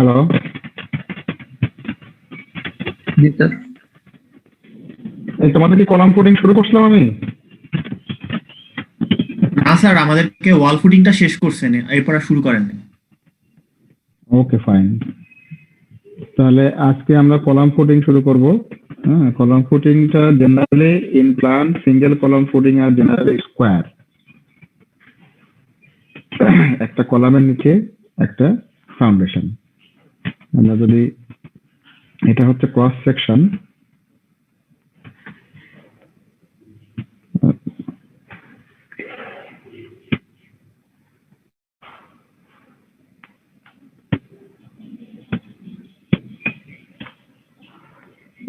Hello. জি sir. এই তোমাদের কি কলাম কোডিং শুরু করছিলাম আমি? না স্যার, আমাদেরকে ওয়াল ফুটিংটা শেষ করছেন, এরপর আর শুরু করেন নাই। Okay fine. তাহলে আজকে আমরা কলাম ফুটিং শুরু করব। হ্যাঁ, কলাম ফুটিংটা generally in plan single column footing আর জেনারেলি স্কোয়ার। একটা কলামের নিচে একটা ফাউন্ডেশন। আমরা যদি এটা হচ্ছে ক্রস সেকশন,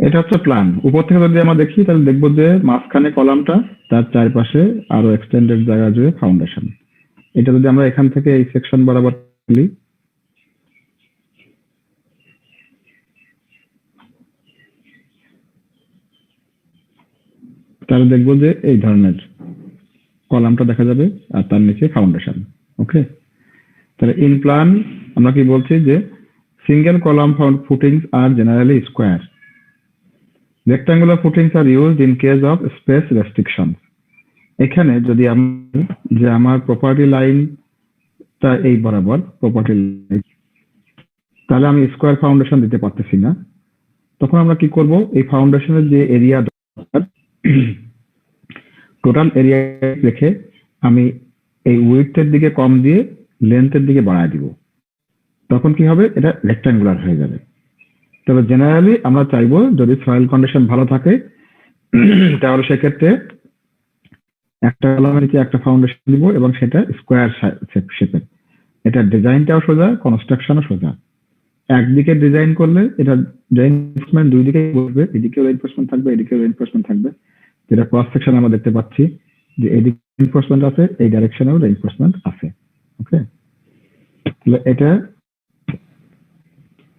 এটা হচ্ছে প্ল্যান। উপর থেকে যদি আমরা দেখি তাহলে দেখবো যে মাঝখানে কলামটা, তার চারপাশে আরো এক্সটেন্ডেড জায়গা জুড়ে ফাউন্ডেশন। এটা যদি আমরা এখান থেকে এই সেকশন বরাবর তুলি, তাহলে দেখবো যে এই ধরনের কলামটা দেখা যাবে আর তার নিচে ফাউন্ডেশন। ওকে, তাহলে ইন প্ল্যান আমরা কি বলছি যে single column footings are generally square. Rectangular footings are used in case of space restrictions. এখানে যদি যে আমার প্রপার্টি লাইনটা এই বরাবর প্রপার্টি লাইন, তাহলে আমি স্কোয়ার ফাউন্ডেশন দিতে পারতেছি না। তখন আমরা কি করব, এই ফাউন্ডেশনের যে এরিয়া দরকার টোটাল এরিয়া রেখে আমি এই উইডথের দিকে কম দিয়ে লেন্থের দিকে বাড়ায় দিব। তখন কি হবে, এটা রেক্টাঙ্গুলার হয়ে যাবে। তবে জেনারেলি আমরা চাইবো যদি সয়েল কন্ডিশন ভালো থাকে তাহলে সেক্ষেত্রে একটা কলামের নিচে একটা ফাউন্ডেশন দিব এবং সেটা স্কোয়ার শেপের। এটা ডিজাইনটাও সোজা, কনস্ট্রাকশনও সোজা। একদিকে ডিজাইন করলে এটা রেইনফোর্সমেন্ট দুই দিকে বসবে, এদিকেও রেইনফোর্সমেন্ট থাকবে, এদিকেও রেইনফোর্সমেন্ট থাকবে। যেটা ক্রস সেকশন আমরা দেখতে পাচ্ছি যে এদিকে রেইনফোর্সমেন্ট আছে, এই ডাইরেকশনেও রেইনফোর্সমেন্ট আছে। ওকে, তাহলে এটা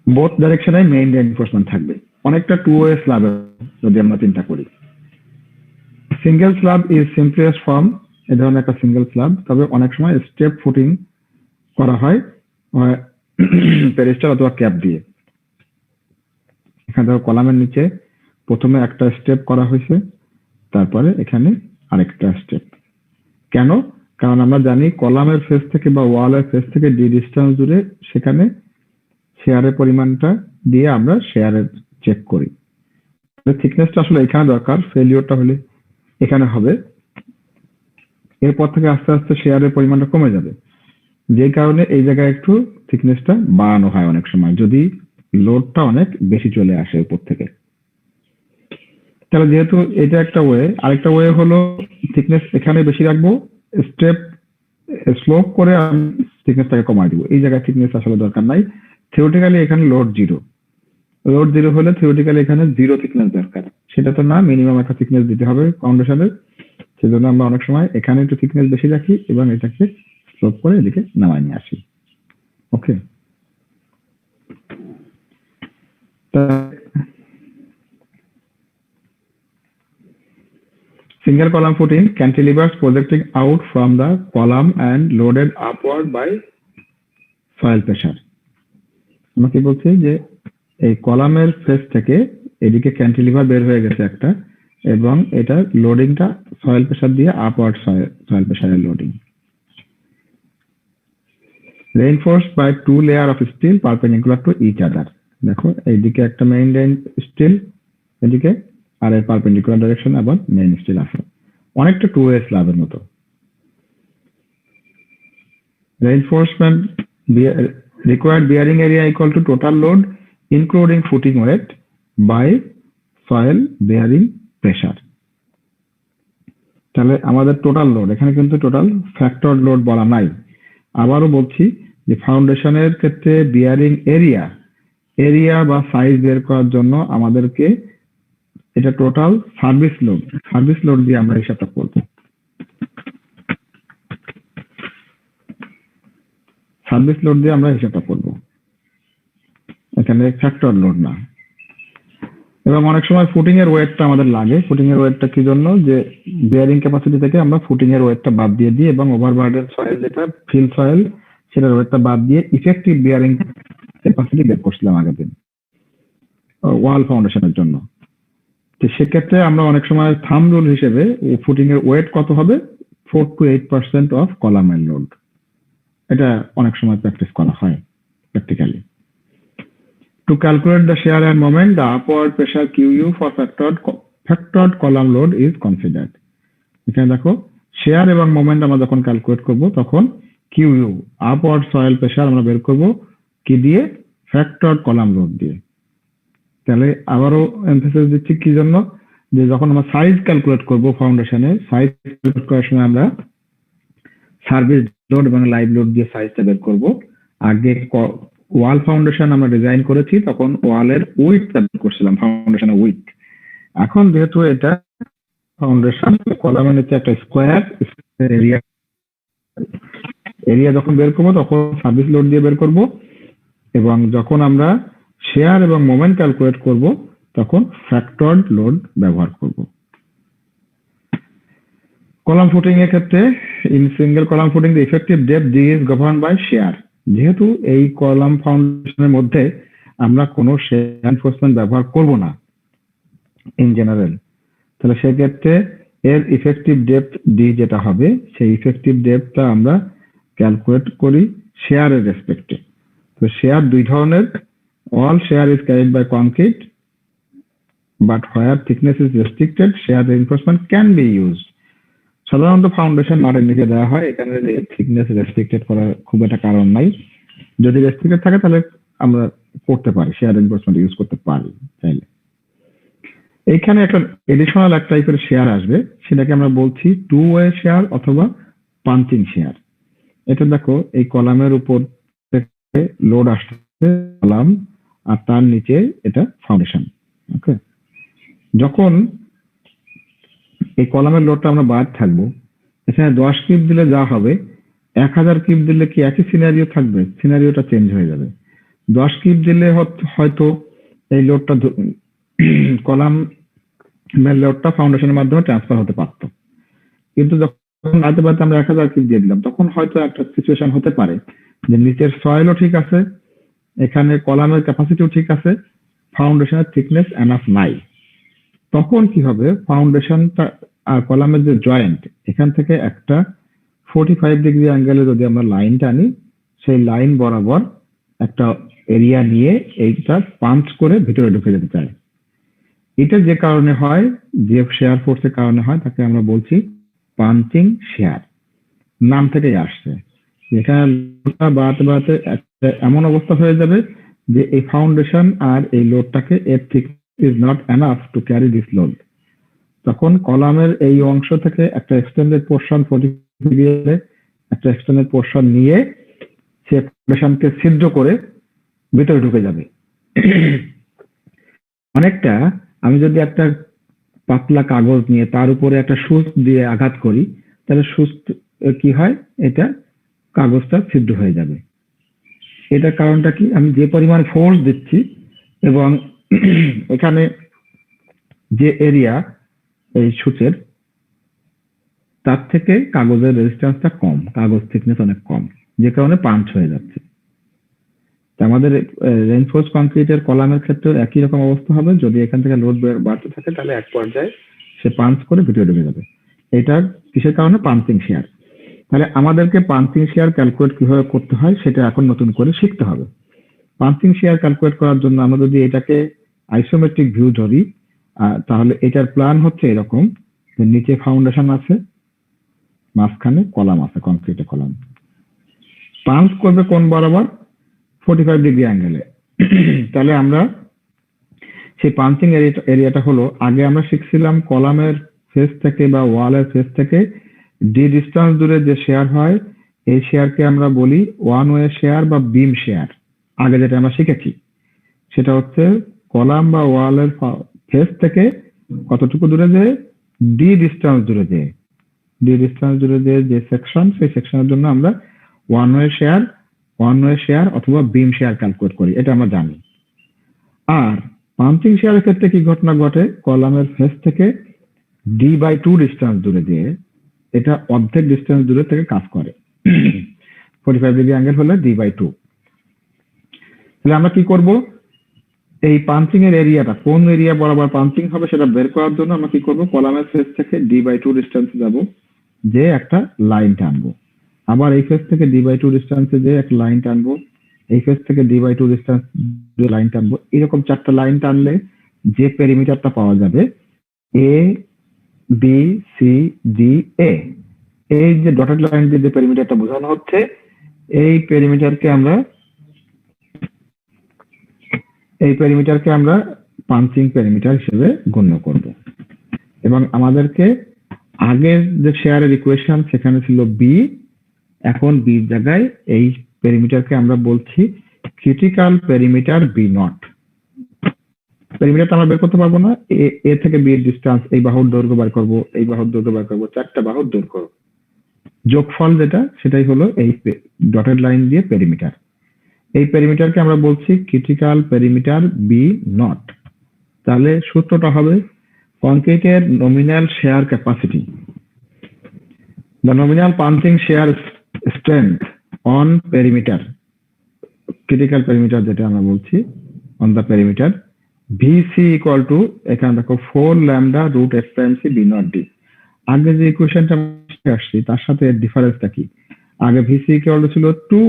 বোথ ডাইরেকশনে মেইন রেইনফোর্সমেন্ট থাকবে। অনেকটা টু ওয়ে স্ল্যাব যদি আমরা চিন্তা করি। Single slab is simplest form, এই ধরনের একটা সিঙ্গেল স্ল্যাব। তবে অনেক সময় স্টেপ ফুটিং করা হয় প্যারিস্টার অথবা ক্যাপ দিয়ে। এখানে দেখো কলামের নিচে প্রথমে একটা স্টেপ করা হয়েছে, তারপরে এখানে আরেকটা স্টেপ। কেন? কারণ আমরা জানি কলামের ফেস থেকে বা ওয়ালের ফেস থেকে যে ডিস্টেন্স দূরে, সেখানে শেয়ারের পরিমাণটা দিয়ে আমরা শেয়ারের চেক করি। থিকনেসটা আসলে এখানে দরকার, ফেলিওরটা হলে এখানে হবে। এরপর থেকে আস্তে আস্তে শেয়ারের পরিমাণটা কমে যাবে, যে কারণে এই জায়গায় একটু থিকনেসটা বাড়ানো হয় অনেক সময় যদি লোডটা অনেক বেশি চলে আসে উপর থেকে। তাহলে যেহেতু এটা একটা ওয়ে, আরেকটা ওয়ে হলো থিকনেস এখানে বেশি রাখবো, স্টেপ স্লোপ করে আমি থিকনেসটাকে কমাই দিব। এই জায়গায় থিকনেস আসলে দরকার নাই। থিওরিটিক্যালি এখানে লোড জিরো হলে থিওরিটিক্যালি এখানে জিরো থিকনেস দরকার। সেটা তো না, মিনিমাম একটা থিকনেস দিতে হবে ফাউন্ডেশনের। সেজন্য আমরা অনেক সময় এখানে একটু থিকনেস বেশি রাখি এবং এটাকে স্লোপ করে এদিকে নামায় নিয়ে আসি। ওকে, single column footing cantilevers projecting out from the column and loaded upward by soil pressure. আমরা কি বলছি যে এই কলামের ফেস থেকে এদিকে ক্যান্টিলিভার বের হয়ে গেছে একটা, এবং এটা লোডিংটা সয়েল প্রেসার দিয়ে আপওয়ার্ড সয়েল প্রেসারের loading. reinforced by two layer of steel perpendicular to each other. দেখো এইদিকে একটা মেইন স্টিল, এদিকে আর এর পারপেন্ডিকুলার ডাইরেকশন আবার মেইন স্টিল আছে। অনেকটা টু ওয়ে স্ল্যাবের মতো। reinforcement required bearing area equal to total load including footing weight by soil bearing pressure. তাহলে আমাদের টোটাল লোড, এখানে কিন্তু টোটাল ফ্যাক্টর লোড বলা নাই। আবারও বলছি যে ফাউন্ডেশনের ক্ষেত্রে বিয়ারিং এরিয়া বা সাইজ বের করার জন্য আমাদেরকে এটা টোটাল সার্ভিস লোড দিয়ে আমরা হিসাবটা করব। সার্ভিস লোড দিয়ে আমরা হিসাবটা করব, এখানে ফ্যাক্টর লোড না। এবং অনেক সময় ফুটিং এর ওয়েটটা আমাদের লাগে। ফুটিং এর ওয়েটটা কি জন্য, যে বিয়ারিং ক্যাপাসিটি থেকে আমরা ফুটিং এর ওয়েটটা বাদ দিয়ে দিই এবং ওভারবার্ডেন সয়েল যেটা ফিল সয়েল সেটার ওয়েটটা বাদ দিয়ে ইফেক্টিভ বিয়ারিং ক্যাপাসিটি বের করছিলাম আগের দিন ওয়াল ফাউন্ডেশনের জন্য। তো সেক্ষেত্রে আমরা অনেক সময় থাম্ব রুল হিসেবে ফুটিং এর ওয়েট কত হবে 4 to 8% অফ কলামের লোড, এটা অনেক সময় প্র্যাকটিস করা হয় practically. To calculate the shear and moment, the upward pressure QU for factored column load is considered. এখানে দেখো শেয়ার এবং মোমেন্ট আমরা যখন ক্যালকুলেট করব তখন QU আপওয়ার্ড সয়েল প্রেসার আমরা বের করব কি দিয়ে, ফ্যাক্টরড কলাম লোড দিয়ে। তাহলে আবারও এমফেসিস দিচ্ছি কি জন্য, যে যখন আমরা সাইজ ক্যালকুলেট করব ফাউন্ডেশনে, সাইজ ক্যালকুলেট করার সময় আমরা সার্ভিস লোড এবং লাইভ লোড দিয়ে সাইজটা বের করব। আগে ওয়াল ফাউন্ডেশন আমরা ডিজাইন করেছি তখন ওয়ালের উইডথটা বের করছিলাম, ফাউন্ডেশনের উইডথ। এখন যেহেতু এটা ফাউন্ডেশন কলামের নিচে একটা স্কোয়ার এরিয়া যখন বের করবো তখন সার্ভিস লোড দিয়ে বের করব, এবং যখন আমরা শেয়ার এবং মোমেন্ট ক্যালকুলেট করব তখন ফ্যাক্টরড লোড ব্যবহার করব। কলাম ফুটিং এর ক্ষেত্রে in single column footing the effective depth D is govern by shear. যেহেতু এই কলাম ফাউন্ডেশনের মধ্যে আমরা কোনো শেয়ার এনফোর্সমেন্ট ব্যবহার করব না ইন জেনারেল, তাহলে সেক্ষেত্রে এর ইফেক্টিভ ডেপথ ডি যেটা হবে সেই ইফেক্টিভ ডেপথটা আমরা ক্যালকুলেট করি শেয়ারের রেসপেক্টে। তো শেয়ার দুই ধরনের, all shear is carried by concrete but where thickness is restricted shear reinforcement can be used. সাধারণত ফাউন্ডেশন মাটির নিচে দেওয়া হয়, এখানে থিকনেস রেস্ট্রিক্টেড করার খুব একটা কারণ নাই। যদি রেস্ট্রিক্টেড থাকে তাহলে আমরা করতে পারি, শেয়ার রেইনফোর্সমেন্ট ইউজ করতে পারি চাইলে। এইখানে একটা এডিশনাল এক টাইপের শেয়ার আসবে, সেটাকে আমরা বলছি টু ওয়ে শেয়ার অথবা পাঞ্চিং শেয়ার। এটা দেখো এই কলামের উপর থেকে লোড আসছে কলাম আর তার নিচে এটা ফাউন্ডেশন। ওকে, যখন এই কলামের লোডটা আমরা বাদ থাকবো, এখানে 10 কিউব দিলে যা হবে 1000 কিউব দিলে কি একই সিনারিও থাকবে? সিনারিওটা চেঞ্জ হয়ে যাবে। 10 কিউব দিলে হয়তো এই লোডটা কলাম লোডটা ফাউন্ডেশনের মাধ্যমে ট্রান্সফার হতে পারতো, কিন্তু যখন বাড়তে বাড়তে আমরা 1000 কিউব দিয়ে দিলাম তখন হয়তো একটা সিচুয়েশন হতে পারে যে নিচের সয়েলও ঠিক আছে, এখানে কলামের ক্যাপাসিটিও ঠিক আছে, ফাউন্ডেশনের থিকনেস এনাফ নাই। তখন কি হবে, ফাউন্ডেশনটা আর কলামের যে জয়েন্ট এখান থেকে একটা 45 ডিগ্রি অ্যাঙ্গেলে যদি আমরা লাইনটা আনি, সেই লাইন বরাবর একটা এরিয়া নিয়ে এইটা পাঞ্চ করে ভিতরে ঢুকে যেতে চায়। এটা যে কারণে হয়, যে শেয়ার ফোর্সের কারণে হয়, তাকে আমরা বলছি পাঞ্চিং শেয়ার, নাম থেকেই আসছে। এখানে বাড়াতে বাড়াতে এমন অবস্থা হয়ে যাবে যে এই ফাউন্ডেশন আর এই লোডটাকে এর ঠিক is not enough to carry this load. তখন কলামের এই অংশ থেকে একটা এক্সটেন্ডেড পোর্শন 40 ডিগ্রি একটা এক্সটেন্ডেড পোর্শন নিয়ে সে ফাউন্ডেশনকে ছিদ্র করে ভিতরে ঢুকে যাবে। অনেকটা আমি যদি একটা পাতলা কাগজ নিয়ে তার উপরে একটা সুচ দিয়ে আঘাত করি, তাহলে সুচ কি হয়, এটা কাগজটা ছিদ্র হয়ে যাবে। এটার কারণটা কি, আমি যে পরিমাণ ফোর্স দিচ্ছি এবং এখানে যে এরিয়া এই সূচের তার থেকে কাগজের রেজিস্ট্যান্সটা কম, কাগজ থিকনেস অনেক কম, যে কারণে পাঞ্চ হয়ে যাচ্ছে। আমাদের রেইনফোর্স কংক্রিটের কলামের ক্ষেত্রে একই রকম অবস্থা হবে, যদি এখান থেকে লোড বাড়তে থাকে তাহলে এক পর্যায়ে সে পাঞ্চ করে ভিতরে ঢুকে যাবে। এটা কিসের কারণে? Punching share. তাহলে আমাদেরকে পাঞ্চিং শেয়ার ক্যালকুলেট কিভাবে করতে হয় সেটা এখন নতুন করে শিখতে হবে। পাঞ্চিং শেয়ার ক্যালকুলেট করার জন্য আমরা যদি এটাকে আইসোমেট্রিক ভিউ ধরি, তাহলে এটার প্ল্যান হচ্ছে এরকম, নিচে ফাউন্ডেশন আছে, মাঝখানে কলাম আছে, কংক্রিটের কলাম। পাঞ্চ করবে কোন বরাবর? 45 ডিগ্রি অ্যাঙ্গেলে। তাহলে আমরা সেই পাঞ্চিং এরিয়াটা হলো, আগে আমরা শিখছিলাম কলামের ফেস থেকে বা ওয়ালের ফেস থেকে ডি ডিস্টেন্স দূরে যে শেয়ার হয়, এই শেয়ারকে আমরা বলি ওয়ান ওয়ে শেয়ার বা বিম শেয়ার। আগে যেটা আমরা শিখেছি সেটা হচ্ছে কলাম বা ওয়ালের ফেস থেকে কতটুকু দূরে যে ডি ডিস্টেন্স দূরে যে সেকশন, সেই সেকশনের জন্য আমরা ওয়ান ওয়ে শেয়ার অথবা বিম শেয়ার ক্যালকুলেট করি, এটা আমরা জানি। আর পাঞ্চিং শেয়ারের ক্ষেত্রে কি ঘটনা ঘটে, কলামের ফেস থেকে D/2 ডিস্টেন্স দূরে দিয়ে এটা অর্ধেক ডিস্টেন্স দূরে থেকে কাজ করে। 45 ডিগ্রি অ্যাঙ্গেল হলে D/2। তাহলে আমরা কি করব, এই পাঞ্চিং এর এরিয়াটা কোন এরিয়া বরাবর পাঞ্চিং হবে সেটা বের করার জন্য আমরা কি করব, কলামের ফেস থেকে d/2 ডিস্টেন্সে যাব, যে একটা লাইন টানবো। আবার এই ফেস থেকে d/2 ডিস্টেন্সে যে একটা লাইন টানবো, এই ফেস থেকে d/2 ডিস্টেন্স লাইন টানবো। এরকম 4টা লাইন টানলে যে পেরিমিটারটা পাওয়া যাবে এ বি সি ডি এ, এই যে ডটেড লাইন দিয়ে যে পেরিমিটারটা বোঝানো হচ্ছে, এই পেরিমিটারকে আমরা পাঞ্চিং পেরিমিটার হিসেবে গণ্য করব। এবং আমাদেরকে আগের যে শেয়ারের ইকুয়েশন সেখানে ছিল বি, এখন বির জায়গায় এই পেরিমিটারকে আমরা বলছি ক্রিটিক্যাল পেরিমিটার বি নট। পেরিমিটারটা আমরা বের করতে পারবো না, এ থেকে বি এর ডিস্টেন্স, এই বাহুর দৈর্ঘ্য বার করব, এই বাহুর দৈর্ঘ্য বার করব, 4টা বাহুর দৈর্ঘ্য যোগফল যেটা সেটাই হলো এই ডটেড লাইন দিয়ে পেরিমিটার। এই পেরিমিটারকে আমরা বলছি ক্রিটিক্যাল পেরিমিটার বি নট। তাহলে সূত্রটা হবে কংক্রিটের nominal shear capacity, the nominal punching shear strength on perimeter, critical perimeter যেটা আমরা বলছি on the perimeter, VC equal to, এখানে দেখো 4 lambda root F prime C B nought D. আগে যে ইকুয়েশনটা আসছি তার সাথে এর ডিফারেন্সটা কি, আগে ভিসি ইকুয়াল টু ছিল 2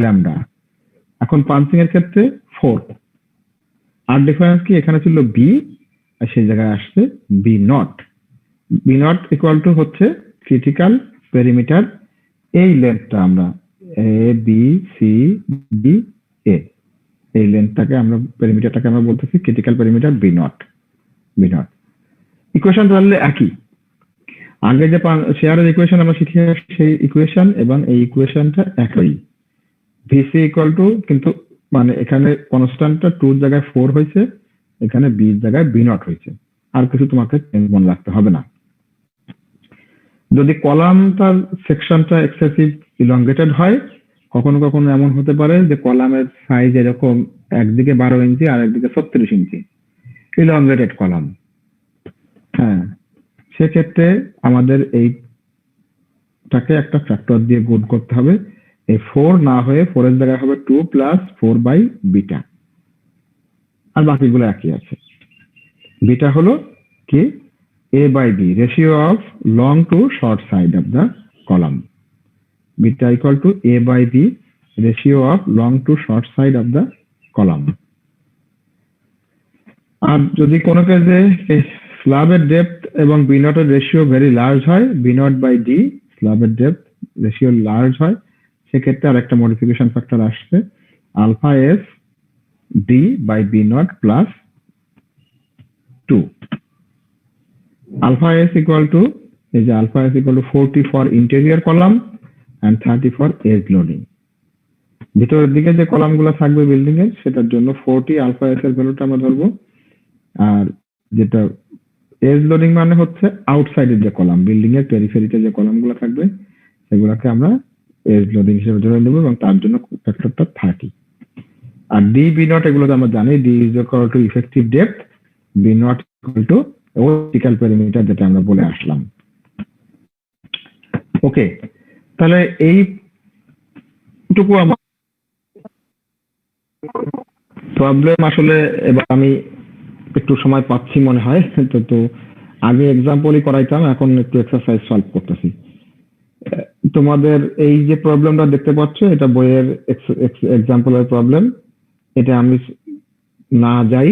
ল্যামডা, এখন পাঞ্চিং এর ক্ষেত্রে 4। আর ডিফারেন্স কি, এখানে ছিল বি আর সেই জায়গায় আসছে B nought. B nought equal to হচ্ছে ক্রিটিক্যাল পেরিমিটার, এই লেন্থটা আমরা A B C D A, এই লেন্থটাকে আমরা পেরিমিটারটাকে আমরা বলতেছি critical perimeter B nought. Equation তাহলে একই, আগে যে শেয়ারের ইকুয়েশন আমরা শিখে আসছি সেই ইকুয়েশন এবং এই ইকুয়েশনটা একই। ভিসি ইকুয়াল টু, কিন্তু মানে এখানে কনস্ট্যান্টটা 2 এর জায়গায় 4 হয়েছে, এখানে বি এর জায়গায় বি নট হয়েছে, আর কিছু তোমাকে মনে রাখতে হবে না। যদি কলামটার সেকশনটা এক্সেসিভ ইলংগেটেড হয়, কখনো কখনো এমন হতে পারে যে কলামের সাইজ এরকম একদিকে 12 ইঞ্চি আর একদিকে 36 ইঞ্চি, ইলংগেটেড কলাম। হ্যাঁ, সেক্ষেত্রে আমাদের এইটাকে একটা ফ্যাক্টর দিয়ে গুণ করতে হবে, এই 4 না হয়ে 4 এর জায়গায় হবে 2 প্লাস 4 বাই বিটা, আর বাকিগুলো একই আছে। বিটা হলো কি, a by b, ratio of long to short side of the column. Beta equal to a by b, ratio of long to short side of the column. আর যদি কোনো কেসে স্ল্যাবের depth এবং বি নটের রেশিও ভেরি লার্জ হয়, B naught by D, স্ল্যাবের depth ratio large হয়, সেক্ষেত্রে আর একটা মডিফিকেশন ফ্যাক্টর আসছে alpha S D by B naught plus 2। Alpha S equal to, is alpha S equal to 40 for interior column and 30 for edge loading. ভিতরের দিকে যে কলামগুলো থাকবে বিল্ডিং এর সেটার জন্য 40 আলফা এস এর ভ্যালুটা আমরা ধরবো, আর যেটা এজ লোডিং মানে হচ্ছে আউটসাইডের যে কলাম, বিল্ডিং এর পেরিফেরিতে যে কলামগুলো থাকবে সেগুলোকে আমরা এজ লোডিং হিসেবে ধরে নেব এবং তার জন্য ফ্যাক্টরটা 30। আর ডি বি নট এগুলো তো আমরা জানি, D is equal to effective depth, B nought equal to critical perimeter যেটা আমরা বলে আসলাম। ওকে, তাহলে এইটুকু আমার প্রবলেম। আসলে এবার আমি একটু সময় পাচ্ছি মনে হয়, তো আগে এক্সাম্পলই করাইতাম, এখন একটু এক্সারসাইজ সলভ করতেছি। তোমাদের এই যে প্রবলেমটা দেখতে পাচ্ছ এটা বইয়ের এক্সাম্পলের প্রবলেম, এটা আমি না যাই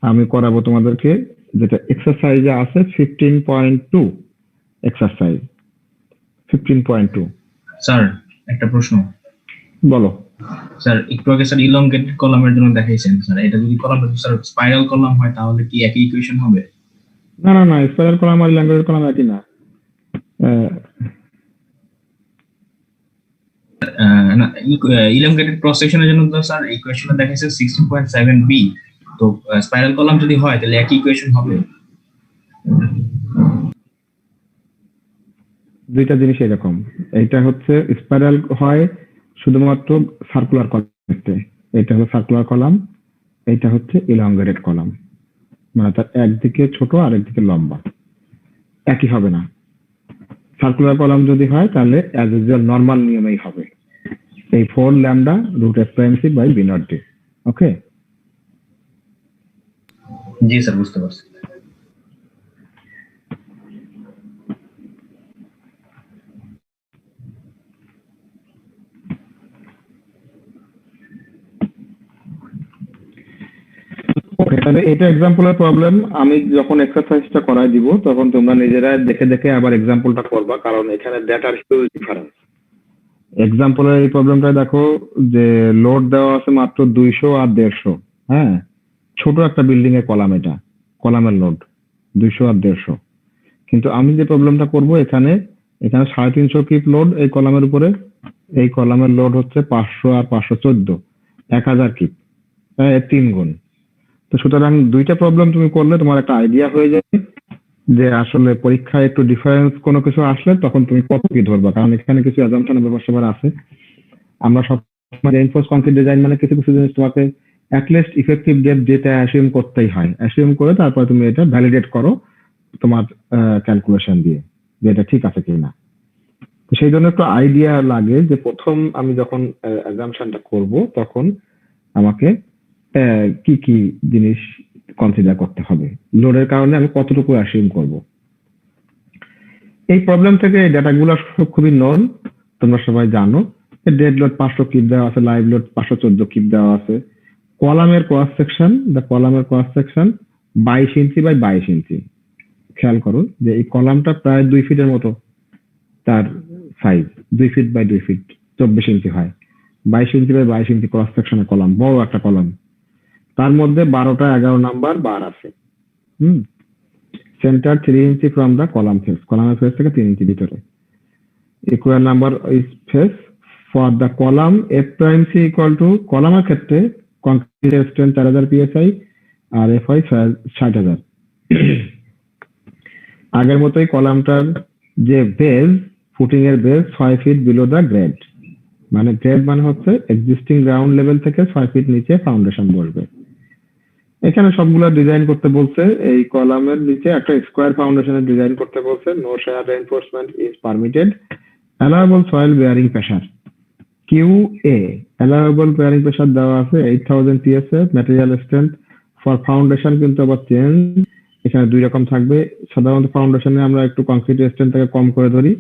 আমি করাবো তোমাদেরকে, যেটা এক্সারসাইজে আছে 15.2 এক্সারসাইজ 15.2। স্যার একটা প্রশ্ন, বলো। স্যার একটু আগে স্যার ইলংগেটেড কলামের জন্য দেখাইছেন, স্যার এটা যদি কলামটা স্যার স্পাইরাল কলাম হয় তাহলে কি একই ইকুয়েশন হবে? না না না, স্পাইরাল কলাম আর ইলংগেটেড কলাম একই না। না, ইলংগেটেড ক্রস সেকশনের জন্য তো স্যার ইকুয়েশনটা দেখাইছে 16.7b, তো স্পাইরাল কলাম যদি হয় তাহলে একই ইকুয়েশন হবে? দুইটা জিনিস এরকম, এইটা হচ্ছে স্পাইরাল হয় শুধুমাত্র সার্কুলার কলাম, এটা হলো সার্কুলার কলাম, এইটা হচ্ছে ইলংগেটেড কলাম, মানে তার একদিকে ছোট আর একদিকে লম্বা, একই হবে না। সার্কুলার কলাম যদি হয় তাহলে অ্যাজ ইউজুয়াল নরমাল নিয়মেই হবে, এই 4 lambda root F prime C by B nought D. Okay? জি স্যার, বুঝতে পারছি। ওকে, তাহলে এটা এক্সাম্পলের প্রবলেম। আমি যখন এক্সারসাইজটা করাই দিব তখন তোমরা নিজেরা দেখে দেখে আবার এক্সাম্পলটা করবা, কারণ এখানে ডেটার হিউজ ডিফারেন্স। এক্সাম্পলের এই প্রবলেমটা দেখো যে লোড দেওয়া আছে মাত্র 200 আর 150। হ্যাঁ, ছোট একটা বিল্ডিং এর কলাম, এটা কলামের লোড 200 আর 150। কিন্তু আমি যে প্রবলেমটা করব এখানে, এখানে 350 কিপ লোড এই কলামের উপরে, এই কলামের লোড হচ্ছে 500 আর 514, 1000 কিপ, 3 গুণ। তো সুতরাং দুইটা প্রবলেম তুমি করলে তোমার একটা আইডিয়া হয়ে যাবে যে আসলে পরীক্ষায় একটু ডিফারেন্স কোনো কিছু আসলে তখন তুমি কত কি ধরবা, কারণ এখানে কিছু অ্যাজাম্পশন ব্যাপার আছে। আমরা সব রেইনফোর্স কংক্রিট ডিজাইন মানে কিছু কিছু জিনিস তোমাকে অ্যাটলিস্ট ইফেক্টিভ ডেপথ যেটা অ্যাসিউম করতেই হয়, অ্যাসিউম করে তারপর তুমি এটা ভ্যালিডেট করো তোমার ক্যালকুলেশন দিয়ে যে এটা ঠিক আছে কিনা। তো সেই জন্য একটু আইডিয়া লাগে যে প্রথম আমি যখন অ্যাজাম্পশনটা করব তখন আমাকে কি কি জিনিস কনসিডার করতে হবে, লোডের কারণে আমি কতটুকু অ্যাসিউম করব। এই প্রবলেম থেকে এই ডাটাগুলো খুবই নন, তোমরা সবাই জানো। ডেড লোড 500 কিপ দেওয়া আছে, লাইভ লোড 514 কিপ দেওয়া আছে। কলামের ক্রস সেকশন, কলামের ক্রস সেকশন 22 ইঞ্চি বাই 22 ইঞ্চি। খেয়াল করো যে এই কলামটা প্রায় 2 ফিটের মতো, তার সাইজ 2 ফিট বাই 2 ফিট, 24 ইঞ্চি হয়। 22 ইঞ্চি বাই 22 ইঞ্চি ক্রস সেকশনের কলাম, বড় একটা কলাম। তার মধ্যে 12টা 11 নাম্বার বার আছে। Hmm, centre 3 inch from the column face, কলামের ফেস থেকে 3 ইঞ্চি ভিতরে। Equal number is face for the column F prime C equal to, কলামের ক্ষেত্রে কংক্রিট স্ট্রেন্থ 4000 পিএসআই আর এফআই 60,000। আগের মতোই কলামটার যে বেজ, ফুটিং এর base 6 feet below the grade, মানে গ্রেড মানে হচ্ছে এক্সিস্টিং গ্রাউন্ড লেভেল থেকে 6 ফিট নিচে ফাউন্ডেশন বসবে। এখানে সবগুলো ডিজাইন করতে বলছে, এই কলামের নিচে একটা স্কোয়ার ফাউন্ডেশনের ডিজাইন করতে বলছে। No shear reinforcement is permitted, allowable soil bearing pressure QA, allowable bearing pressure দেওয়া আছে 8000 PSA. Material strength for foundation কিন্তু আবার চেঞ্জ, এখানে দুই রকম থাকবে। সাধারণত ফাউন্ডেশনে আমরা একটু কংক্রিট স্ট্রেংথটাকে কম করে ধরি।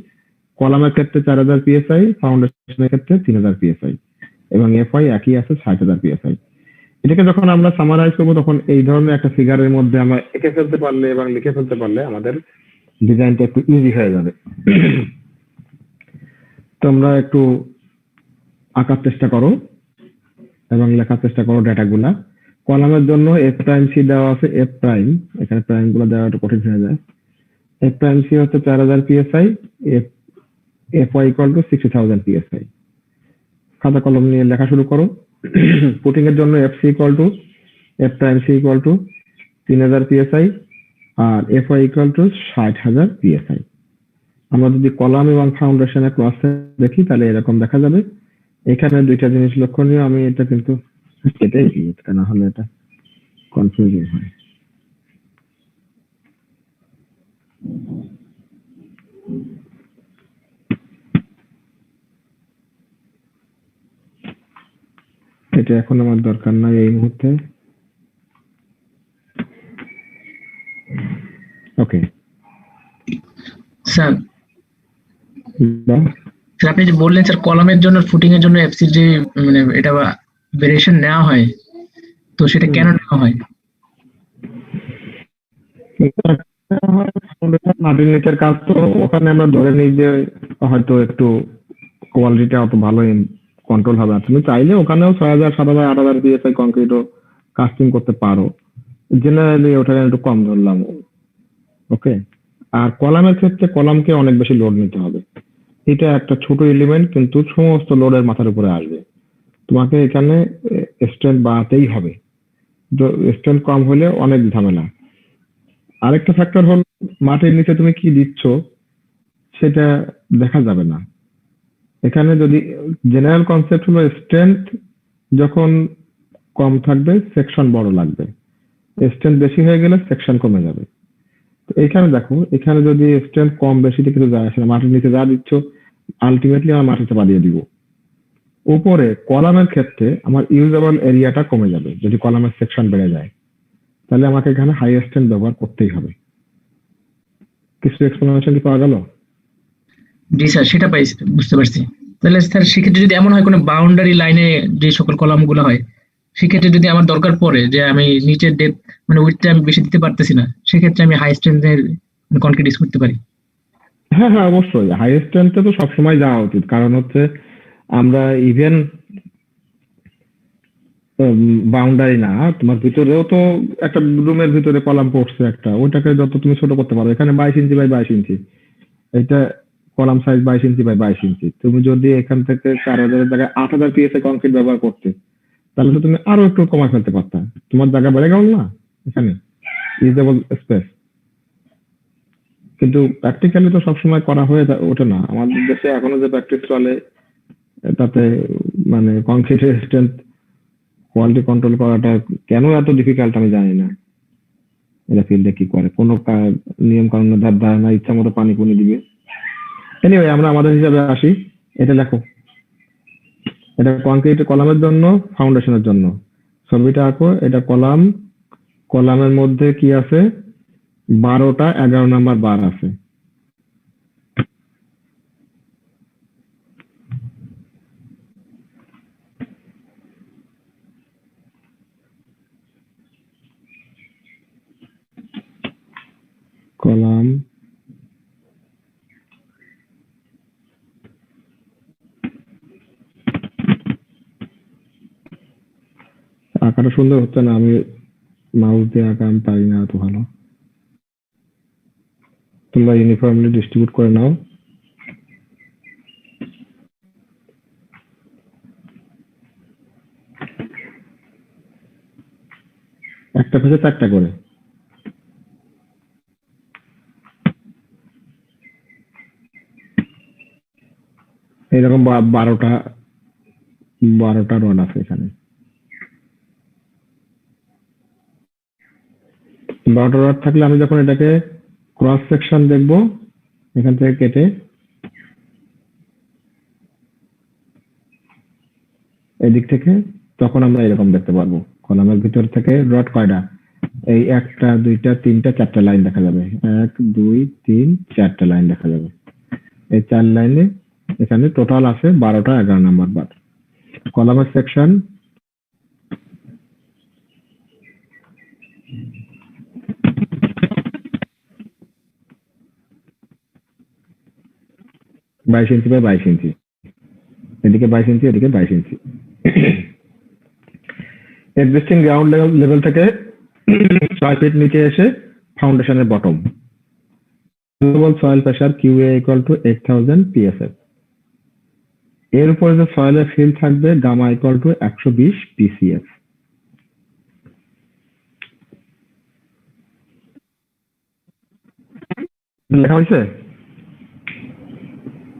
কলামের ক্ষেত্রে 4000 পিএসআই, ফাউন্ডেশনের ক্ষেত্রে 3000 পিএসআই, এবং এফআই একই আছে 60,000 পিএসআই। এটাকে যখন আমরা সামারাইজ করবো তখন এই ধরনের একটা ফিগারের মধ্যে আমরা এঁকে ফেলতে পারলে এবং লিখে ফেলতে পারলে আমাদের ডিজাইনটা একটু ইজি হয়ে যাবে। তোমরা একটু আঁকার চেষ্টা করো এবং লেখার চেষ্টা করো ডেটাগুলা। কলামের জন্য এফ প্রাইম সি দেওয়া আছে, এফ প্রাইম, এখানে প্রাইম গুলো দেওয়া একটু কঠিন হয়ে যায়। এফ প্রাইম সি হচ্ছে 4000 PSI, F Y equal to 60,000 PSI. খাতা কলম নিয়ে লেখা শুরু করো। পুটিং এর জন্য F C equal to, F prime C equal to 3000 PSI আর F Y equal to 60,000 PSI. আমরা যদি কলাম এবং ফাউন্ডেশনের ক্রস দেখি তাহলে এরকম দেখা যাবে। এখানে দুইটা জিনিস লক্ষণীয়, আমি এটা কিন্তু এটাই কি, এটা না হলে এটা কনফিউজিং হয়। এটা এখন আমার দরকার নাই এই মুহূর্তে। ওকে স্যার, আপনি যে বললেন স্যার কলামের জন্য ফুটিং এর জন্য এফসি যে মানে এটা ভেরিয়েশন নেওয়া হয়, তো সেটা কেন নেওয়া হয়? মাটির নিচের কাজ তো ওখানে আমরা ধরে নিই যে হয়তো একটু কোয়ালিটিটা অত ভালো কন্ট্রোল হবে না। তুমি চাইলে ওখানেও 6000 7000 8000 পিএসআই কংক্রিটও কাস্টিং করতে পারো, জেনারেলি ওটাকে একটু কম ধরলাম। ওকে, আর কলামের ক্ষেত্রে কলামকে অনেক বেশি লোড নিতে হবে। এটা একটা ছোট এলিমেন্ট কিন্তু সমস্ত লোডের মাথার উপরে আসবে, তোমাকে এখানে স্ট্রেন্থ বাড়াতেই হবে। স্ট্রেন্থ কম হলে অনেক ঝামেলা। আরেকটা ফ্যাক্টর হল মাটির নিচে তুমি কি দিচ্ছ সেটা দেখা যাবে না। এখানে যদি জেনারেল কনসেপ্ট হলো স্ট্রেন্থ যখন কম থাকবে সেকশন বড় লাগবে, স্ট্রেন্থ বেশি হয়ে গেলে সেকশন কমে যাবে। তো এখানে দেখো, এখানে যদি স্ট্রেন্থ কম বেশিতে কিছু যায় আসে না, মাটির নিচে যা দিচ্ছ আলটিমেটলি আমার মাটিতে চাপা দিয়ে দিব। উপরে কলামের ক্ষেত্রে আমার ইউজেবল এরিয়াটা কমে যাবে যদি কলামের সেকশন বেড়ে যায়, তাহলে আমাকে এখানে হাই স্ট্রেন্থ ব্যবহার করতেই হবে। কিছু এক্সপ্লেনেশন কি পাওয়া গেল? জি স্যার, সেটা বুঝতে পারছি। তাহলে স্যার সেক্ষেত্রে যদি এমন হয় কোনো বাউন্ডারি লাইনে যে সকল কলামগুলো হয়, সেক্ষেত্রে যদি আমার দরকার পড়ে যে আমি নিচের ডেপথ মানে উইডথটা আমি বেশি দিতে পারতেছি না, সেক্ষেত্রে আমি হাই স্ট্রেন্থের কনক্রিট ইউজ করতে পারি। হ্যাঁ হ্যাঁ, অবশ্যই হাই স্ট্রেন্থে তো সবসময় যাওয়া উচিত, কারণ হচ্ছে আমরা ইভেন বাউন্ডারি না, তোমার ভিতরেও তো একটা রুমের ভিতরে কলাম পড়ছে একটা, ওইটাকে যত তুমি ছোট করতে পারো। এখানে 22 ইঞ্চি বাই 22 ইঞ্চি, এটা কলাম সাইজ 22 ইঞ্চি বাই 22 ইঞ্চি। তুমি যদি এখান থেকে 4000 জায়গায় 8000 পিএসএ কংক্রিট ব্যবহার করতে, তাহলে তো তুমি আরো একটু কমায় ফেলতে পারতা, তোমার জায়গা বেড়ে গেল না এখানে, ইউজেবল স্পেস। কিন্তু প্র্যাকটিক্যালি তো সবসময় করা হয়ে ওঠে না। আমাদের দেশে এখনো যে প্র্যাকটিস চলে তাতে মানে কংক্রিটের স্ট্রেংথ কোয়ালিটি কন্ট্রোল করাটা কেন এত ডিফিকাল্ট আমি জানি না। এরা ফিল্ডে কি করে, কোনো নিয়ম কানুনের ধারণা ইচ্ছা মতো পানি পুনি দিবে। এনিওয়ে, আমরা আমাদের হিসাবে আসি। এটা লেখো, এটা কংক্রিট কলামের জন্য, ফাউন্ডেশনের জন্য ছবিটা আঁকো। এটা কলাম, কলামের মধ্যে কি আছে, 12টা 11 নাম্বার বার আছে। কলাম আঁকাটা সুন্দর হচ্ছে না, আমি মাউস দিয়ে আঁকা আমি পারি না এত ভালো। তোমরা ইউনিফর্মলি ডিস্ট্রিবিউট করে নাও। একটা পেজে 4টা করে। এইরকম 12টা রড আছে এখানে। 12টা রড থাকলে আমি যখন এটাকে ক্রস সেকশন দেখবো এখান থেকে কেটে, এদিক থেকে, তখন আমরা এরকম দেখতে পারবো কলামের ভিতর থেকে রড কয়টা, এই 1টা 2টা 3টা 4টা লাইন দেখা যাবে। 1 2 3 4টা লাইন দেখা যাবে। এই 4 লাইনে এখানে টোটাল আছে 12টা 11 নাম্বার বার। কলামের সেকশন বাইশ ইঞ্চি বাই 22 ইঞ্চি, এদিকে 22 ইঞ্চি, এদিকে 22 ইঞ্চি। এক্সিস্টিং গ্রাউন্ড লেভেল থেকে 6 ফিট নিচে এসে ফাউন্ডেশনের bottom. Soil pressure QA = 8000 PSF। এর উপরে যে সয়েলের ফিল থাকবে গামা = 120 PCF। লেখা হয়েছে?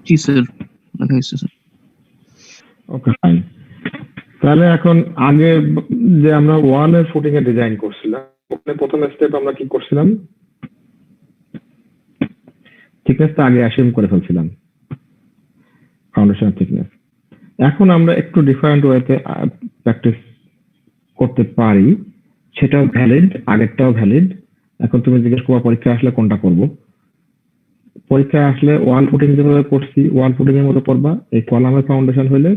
জি স্যার, লেখা হয়েছে স্যার। ওকে, ফাইন। তাহলে এখন আগে যে আমরা ওয়ালের ফুটিং এর ডিজাইন করছিলাম, ওখানে প্রথম স্টেপ আমরা কি করছিলাম, থিকনেসটা আগে অ্যাসিউম করে ফেলছিলাম, ফাউন্ডেশন থিকনেস। এখন আমরা একটু ডিফারেন্ট ওয়েতে প্র্যাকটিস করতে পারি, সেটাও ভ্যালিড, আগেরটাও ভ্যালিড। এখন তুমি জিজ্ঞেস করবা পরীক্ষায় আসলে কোনটা করব। পরীক্ষায় আসলে ওয়াল ফুটিং যেভাবে করছি ওয়াল ফুটিং এর মতো করবা, এই কলামের ফাউন্ডেশন হলে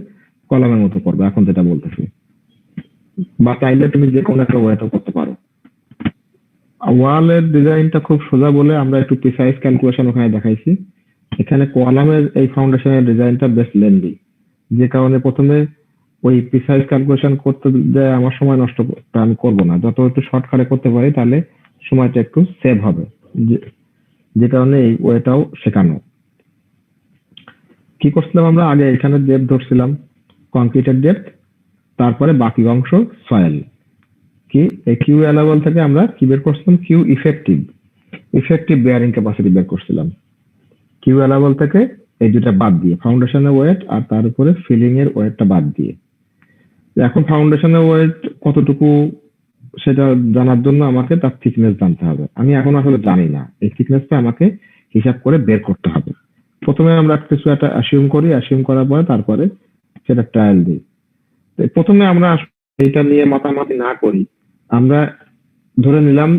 কলামের মতো করবা, এখন যেটা বলতেছি। বা চাইলে তুমি যে কোনো একটা ওয়েতে করতে পারো। ওয়ালের ডিজাইনটা খুব সোজা বলে আমরা একটু প্রিসাইজ ক্যালকুলেশন ওখানে দেখাইছি। এখানে কলামের এই ফাউন্ডেশনের ডিজাইনটা বেশ লেন্দি, যে কারণে প্রথমে ওই প্রিসাইজ ক্যালকুলেশন করতে দেয় আমার সময় নষ্ট আমি করব না। যত একটু শর্টকাটে করতে পারি তাহলে সময়টা একটু সেভ হবে, যে কারণে এই ওয়েটাও শেখানো। কি করছিলাম আমরা আগে, এখানে ডেপথ ধরছিলাম, কংক্রিটের ডেপথ, তারপরে বাকি অংশ সয়েল। কি এই কিউ অ্যালাবল থেকে আমরা কি বের করছিলাম, কিউ ইফেক্টিভ বেয়ারিং ক্যাপাসিটি বের করছিলাম। কিউ অ্যালাবল থেকে এই দুটা বাদ দিয়ে, ফাউন্ডেশনের ওয়েট আর তার উপরে ফিলিং এর ওয়েটটা বাদ দিয়ে। এখন ফাউন্ডেশনের ওয়েট কতটুকু সেটা জানার জন্য আমাকে তার থিকনেস জানতে হবে। আমি এখন আসলে জানি না, এই থিকনেসটা আমাকে হিসাব করে বের করতে হবে। প্রথমে আমরা কিছু একটা অ্যাসিউম করি, অ্যাসিউম করার পরে তারপরে সেটা ট্রায়াল দিই। তো প্রথমে আমরা এটা নিয়ে মাতামাতি না করি, আমরা ধরে নিলাম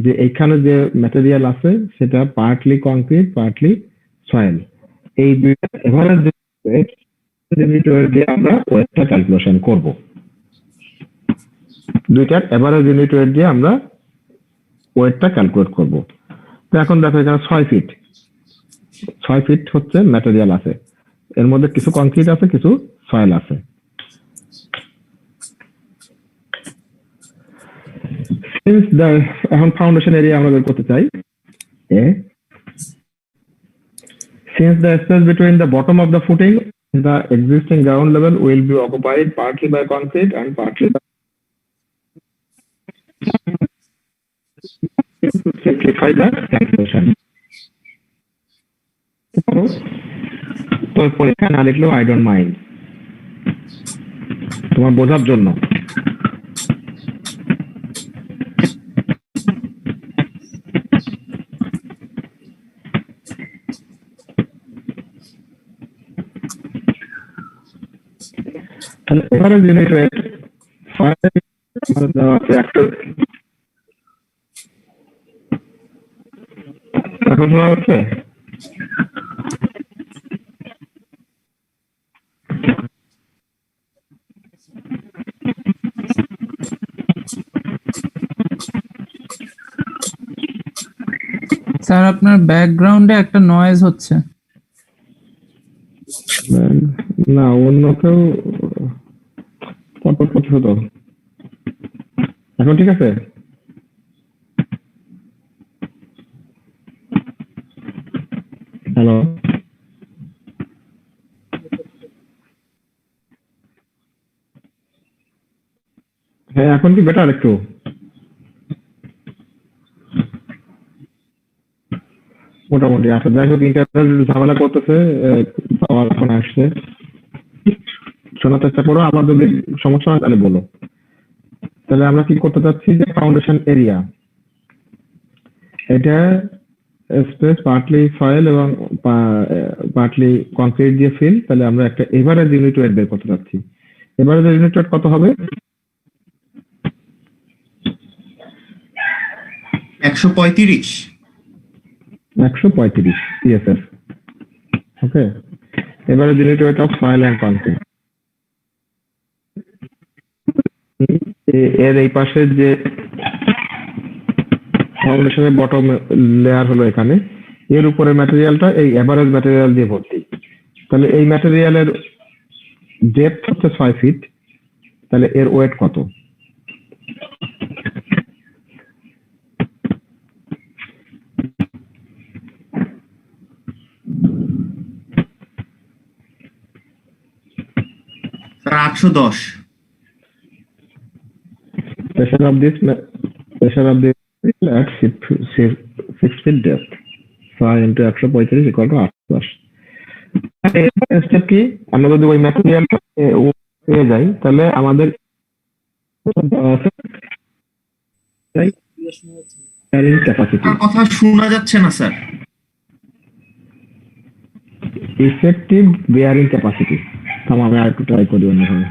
যে এইখানে যে ম্যাটেরিয়াল আছে সেটা পার্টলি কংক্রিট পার্টলি সয়েল। এই দুইটা এভারেজ ইউনিট ওয়েট দিয়ে আমরা ওয়েটটা ক্যালকুলেশন করব। দুইটার এভারেজ ইউনিট ওয়েট দিয়ে আমরা ওয়েটটা ক্যালকুলেট করব। তো এখন দেখো এখানে 6 ফিট, 6 ফিট হচ্ছে ম্যাটেরিয়াল আছে, এর মধ্যে কিছু কংক্রিট আছে কিছু সয়েল আছে। Since এখন ফাউন্ডেশন এরিয়া আমরা বের করতে চাই। Since the space between the bottom of the footing and the existing ground level will be occupied partly by concrete and partly by simplify the calculation. তো পরীক্ষা না লিখলেও আই ডোন্ট মাইন্ড, তোমার বোঝার জন্য। তাহলে এভারেজ ইউনিট ওয়েট এখন শোনা হচ্ছে? স্যার আপনার ব্যাকগ্রাউন্ডে একটা নয়েজ হচ্ছে। না, অন্য কেউ পটপট করছে তো। এখন ঠিক আছে? হ্যালো, হ্যাঁ এখন কি বেটার একটু? মোটামুটি। আচ্ছা যাই হোক, ইন্টারনেট ঝামেলা করতেছে, আমার ফোন আসছে, শোনার চেষ্টা করো, আবার যদি সমস্যা হয় তাহলে বলো। তাহলে আমরা কি করতে চাচ্ছি যে ফাউন্ডেশন এরিয়া, এটা স্পেস পার্টলি সয়েল এবং পার্টলি কংক্রিট দিয়ে ফিল, তাহলে আমরা একটা এভারেজ ইউনিট ওয়েট বের করতে চাচ্ছি। এভারেজ ইউনিট ওয়েট কত হবে? 135। 135 CSF। Okay, average unit weight of soil and concrete. এর এই পাশের যে ফাউন্ডেশনের বটম লেয়ার হলো এখানে, এর উপরে ম্যাটেরিয়ালটা এই এভারেজ ম্যাটেরিয়াল দিয়ে ভর্তি। তাহলে এই ম্যাটেরিয়ালের ডেপথ হচ্ছে 6 ফিট, তাহলে এর ওয়েট কত? Sir 810। Pressure of this at 6 feet depth, 6 into 135 equal to 810। Step কি, আমরা যদি ওই ম্যাটেরিয়ালটা পেয়ে যাই তাহলে আমাদের ক্যারিং ক্যাপাসিটি, আপনার কথা শোনা যাচ্ছে না স্যার। Effective bearing capacity. আমি আর একটু ট্রাই করি অন্যভাবে।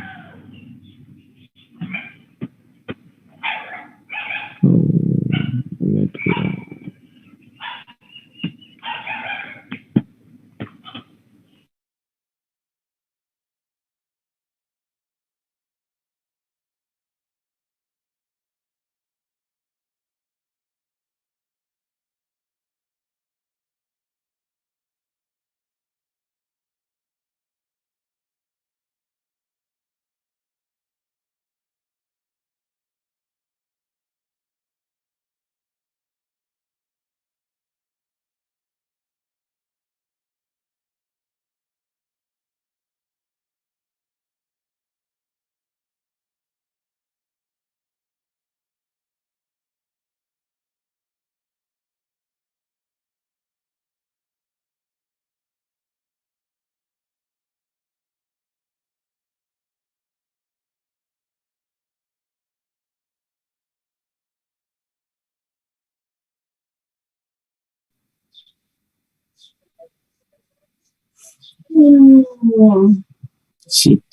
Shit.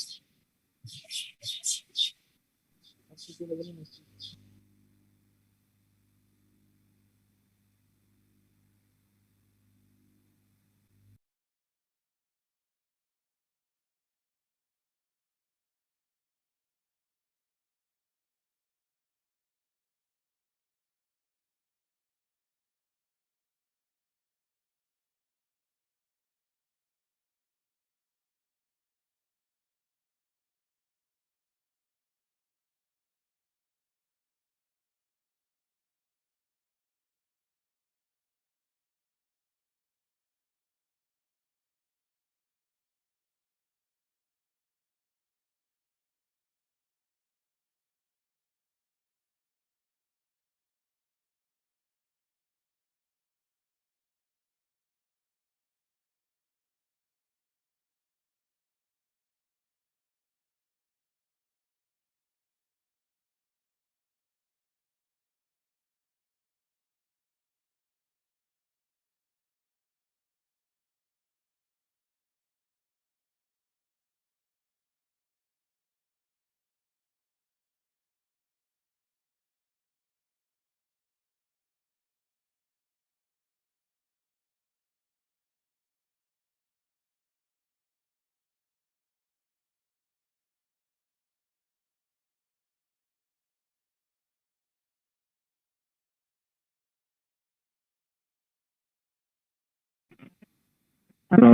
হ্যালো,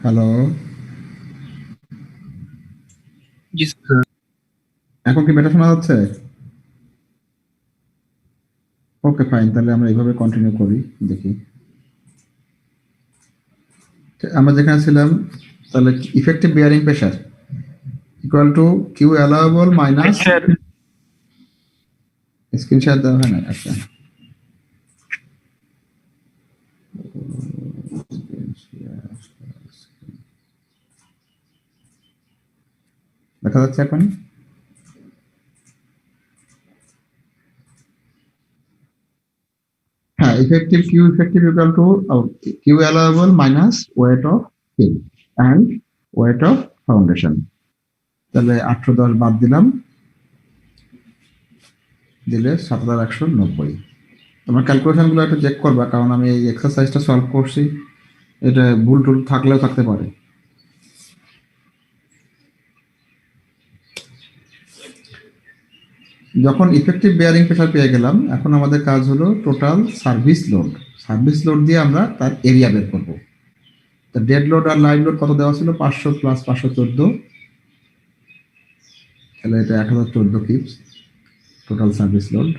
হ্যালো, জি স্যার। এখন কি বেটা শোনা যাচ্ছে? ওকে ফাইন, তাহলে আমরা এইভাবে কন্টিনিউ করি, দেখি। আমরা যেখানে ছিলাম, তাহলে effective bearing pressure equal to Q allowable minus screen share দেওয়া হয় না। আচ্ছা, দেখা যাচ্ছে এখন? হ্যাঁ, effective Q effective equal to Q allowable minus weight of fill and weight of foundation. তাহলে 810 বাদ দিলাম, দিলে 7190। তোমার ক্যালকুলেশনগুলো একটু চেক করবা, কারণ আমি এই এক্সারসাইজটা সলভ করছি, এটা ভুল টুল থাকলেও থাকতে পারে। যখন ইফেক্টিভ বেয়ারিং প্রেশার পেয়ে গেলাম, এখন আমাদের কাজ হলো total service load. Service load দিয়ে আমরা তার এরিয়া বের করবো। তা ডেড লোড আর লাইভ লোড কত দেওয়া ছিল? 500 প্লাস 514, তাহলে এটা 1014 keeps total service load.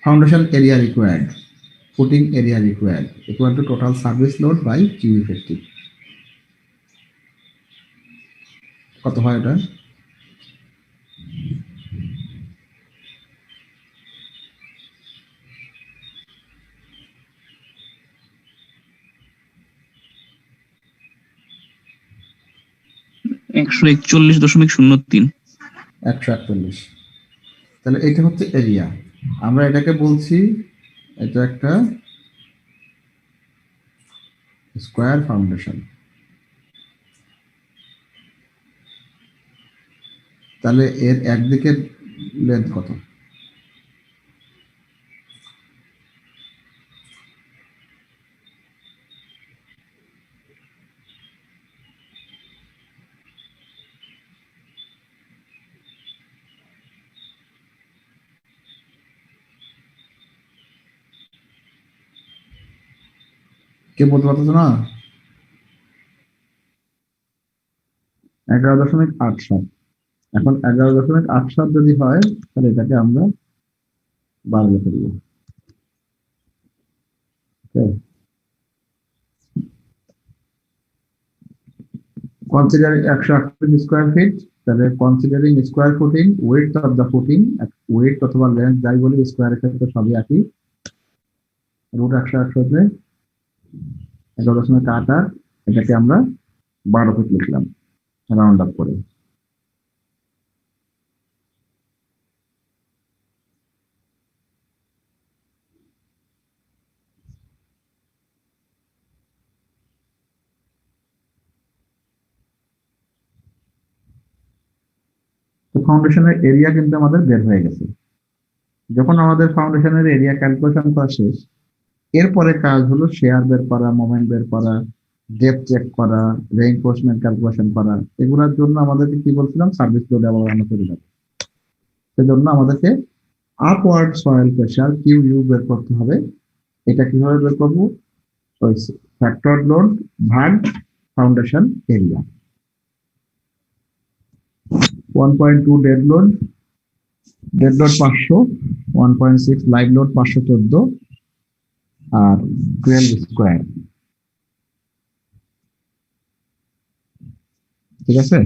Foundation area required, footing area required equal to total service load by Q effective. কত হয় এটা? $141.03। 141। তাহলে এটা হচ্ছে এরিয়া। আমরা এটাকে বলছি, এটা একটা স্কোয়ার ফাউন্ডেশন। তাহলে এর একদিকের লেন্থ কত? কে বলতে পারতেছো না? 11.87। এখন 11.87 যদি হয় তাহলে এটাকে আমরা 12 লিখে দিব। Considering 138 স্কয়ার ফিট, তাহলে considering square footing, width of the footing, width অথবা লেন্থ যাই বলি, স্কয়ারের ক্ষেত্রে সবই একই। রুট 168 11.88, এটাকে আমরা 12 ফিট লিখলাম রাউন্ড আপ করে। তো ফাউন্ডেশনের এরিয়া কিন্তু আমাদের বের হয়ে গেছে। যখন আমাদের ফাউন্ডেশনের এরিয়া ক্যালকুলেশন করা শেষ, এরপরে কাজ হলো শেয়ার বের করা, মোমেন্ট বের করা, ডেপথ চেক করা, রেইনফোর্সমেন্ট ক্যালকুলেশন করা। এগুলোর জন্য আমাদেরকে কি বলছিলাম, সার্ভিস লোড অ্যাভালান্স করে যাবে। সেজন্য আমাদেরকে আপওয়ার্ড সয়েল প্রেসার কিউ বের করতে হবে। এটা কিভাবে বের করবো? ওই ফ্যাক্টর লোড ভাগ foundation area. 1.2 dead load 500, 1.6 live load 514, আর 12 স্কয়ার। ঠিক আছে?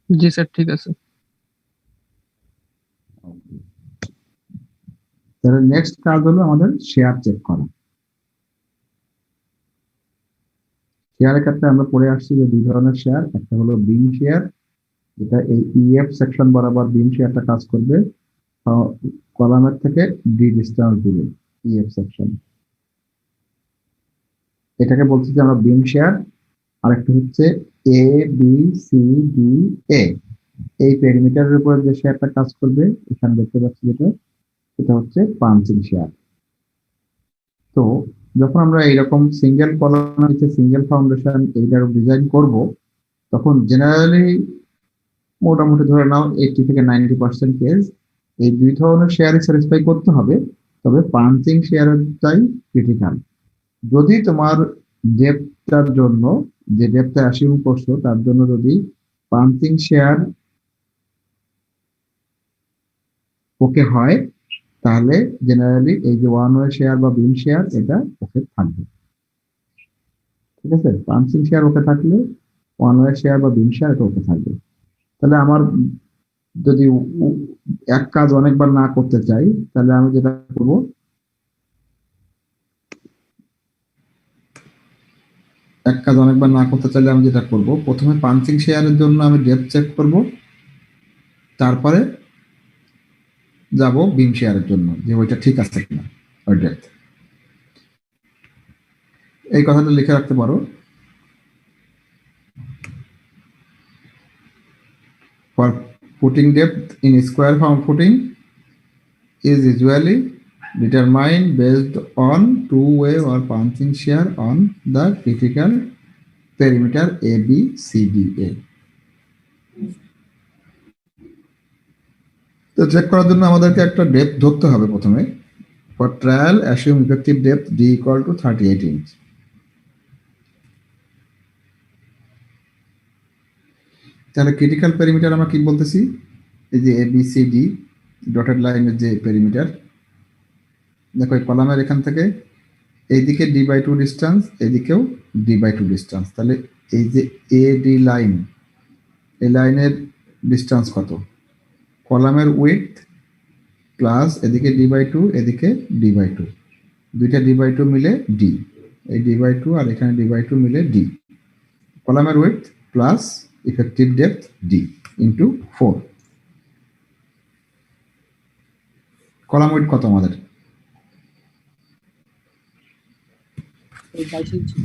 জি স্যার, ঠিক আছে। তাহলে নেক্সট কাজ হলো আমাদের শেয়ার চেক করা। শেয়ারের ক্ষেত্রে আমরা পড়ে আসছি যে দুই ধরনের শেয়ার, একটা হলো বিম শেয়ার, যেটা এই ইএফ সেকশন বরাবর বিম শেয়ারটা কাজ করবে কলামের থেকে ডি ডিসটেন্স দূরে, ইএফ সেকশন, এটাকে বলছি যে আমরা বিম শেয়ার। আরেকটা হচ্ছে এ বি সি ডি এ, এই পেরিমিটারের উপর যে শেয়ারটা কাজ করবে, এখানে দেখতে পাচ্ছি যেটা, এটা হচ্ছে পাঞ্চিং শেয়ার। তো যখন আমরা এইরকম সিঙ্গেল কলাম নিচে সিঙ্গেল ফাউন্ডেশন এইটার ডিজাইন করব, তখন জেনারেলি মোটামুটি ধরে নাও 80 থেকে 90% কেস এই দুই ধরনের শেয়ারই স্যাটিসফাই করতে হবে। তবে পাঞ্চিং শেয়ারটাই ক্রিটিক্যাল। যদি তোমার ডেপথটার জন্য, যে ডেপথে অ্যাসিউম করছো তার জন্য যদি পাঞ্চিং শেয়ার ওকে হয়, তাহলে জেনারেলি এই যে ওয়ান ওয়ে শেয়ার বা বিম শেয়ার এটা ওকে থাকবে। ঠিক আছে? পাঞ্চিং শেয়ার ওকে থাকলে ওয়ান ওয়ে শেয়ার বা বিম শেয়ার এটা ওকে থাকবে। তাহলে আমার যদি এক কাজ অনেকবার না করতে চাই, তাহলে আমি যেটা করব, প্রথমে পাঞ্চিং শেয়ারের জন্য আমি ডেপথ চেক করব, তারপরে যাব বিম শেয়ারের জন্য যে ওইটা ঠিক আছে কিনা, ওই ডেপথ। এই কথাটা লিখে রাখতে পারো। For footing depth in square form footing is usually determined based on two-way or punching shear on the critical perimeter ABCDA. তো চেক করার জন্য আমাদেরকে একটা ডেপথ ধরতে হবে প্রথমে। For trial, assume effective depth D equal to 38 inch. তাহলে critical perimeter আমরা কি বলতেছি, এই যে ABCD ডটেড লাইনের যে পেরিমিটার, দেখো এই কলামের এখান থেকে এইদিকে D/2 ডিস্টেন্স, এদিকেও D/2 ডিস্টেন্স। তাহলে এই যে AD লাইন, এই লাইনের ডিস্টেন্স কত? কলামের উইডথ প্লাস এদিকে D/2, এদিকে D/2, দুইটা D/2 মিলে D, এই D/2 আর এখানে D/2 মিলে D। কলামের width plus effective depth D into 4। Column width কত আমাদের? 22 ইঞ্চি।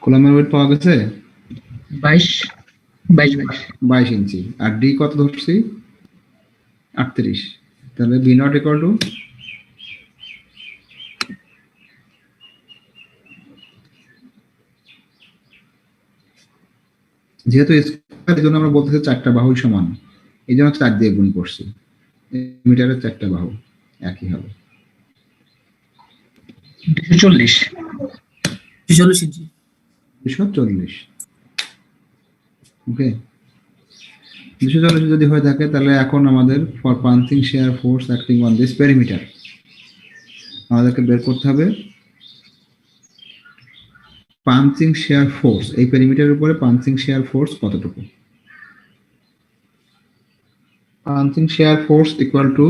কলামের ওয়েট পাওয়া গেছে 22 22 22 ইঞ্চি, আর ডি কত ধরছি 38। তাহলে বি নট ইকুয়াল টু যেহেতু স্কয়ার, এই জন্য আমরা বলতেছি 4টা বাহুই সমান, এই জন্য 4 দিয়ে গুণ করছি। মিটারের 4টা বাহু একই হবে। 240 ইঞ্চি। 240। ওকে, 240 যদি হয়ে থাকে তাহলে এখন আমাদের for punching shear force acting on this perimeter আমাদেরকে বের করতে হবে পাঞ্চিং শেয়ার ফোর্স, এই পেরিমিটারের উপরে পাঞ্চিং শেয়ার ফোর্স কতটুকু। Punching shear force equal to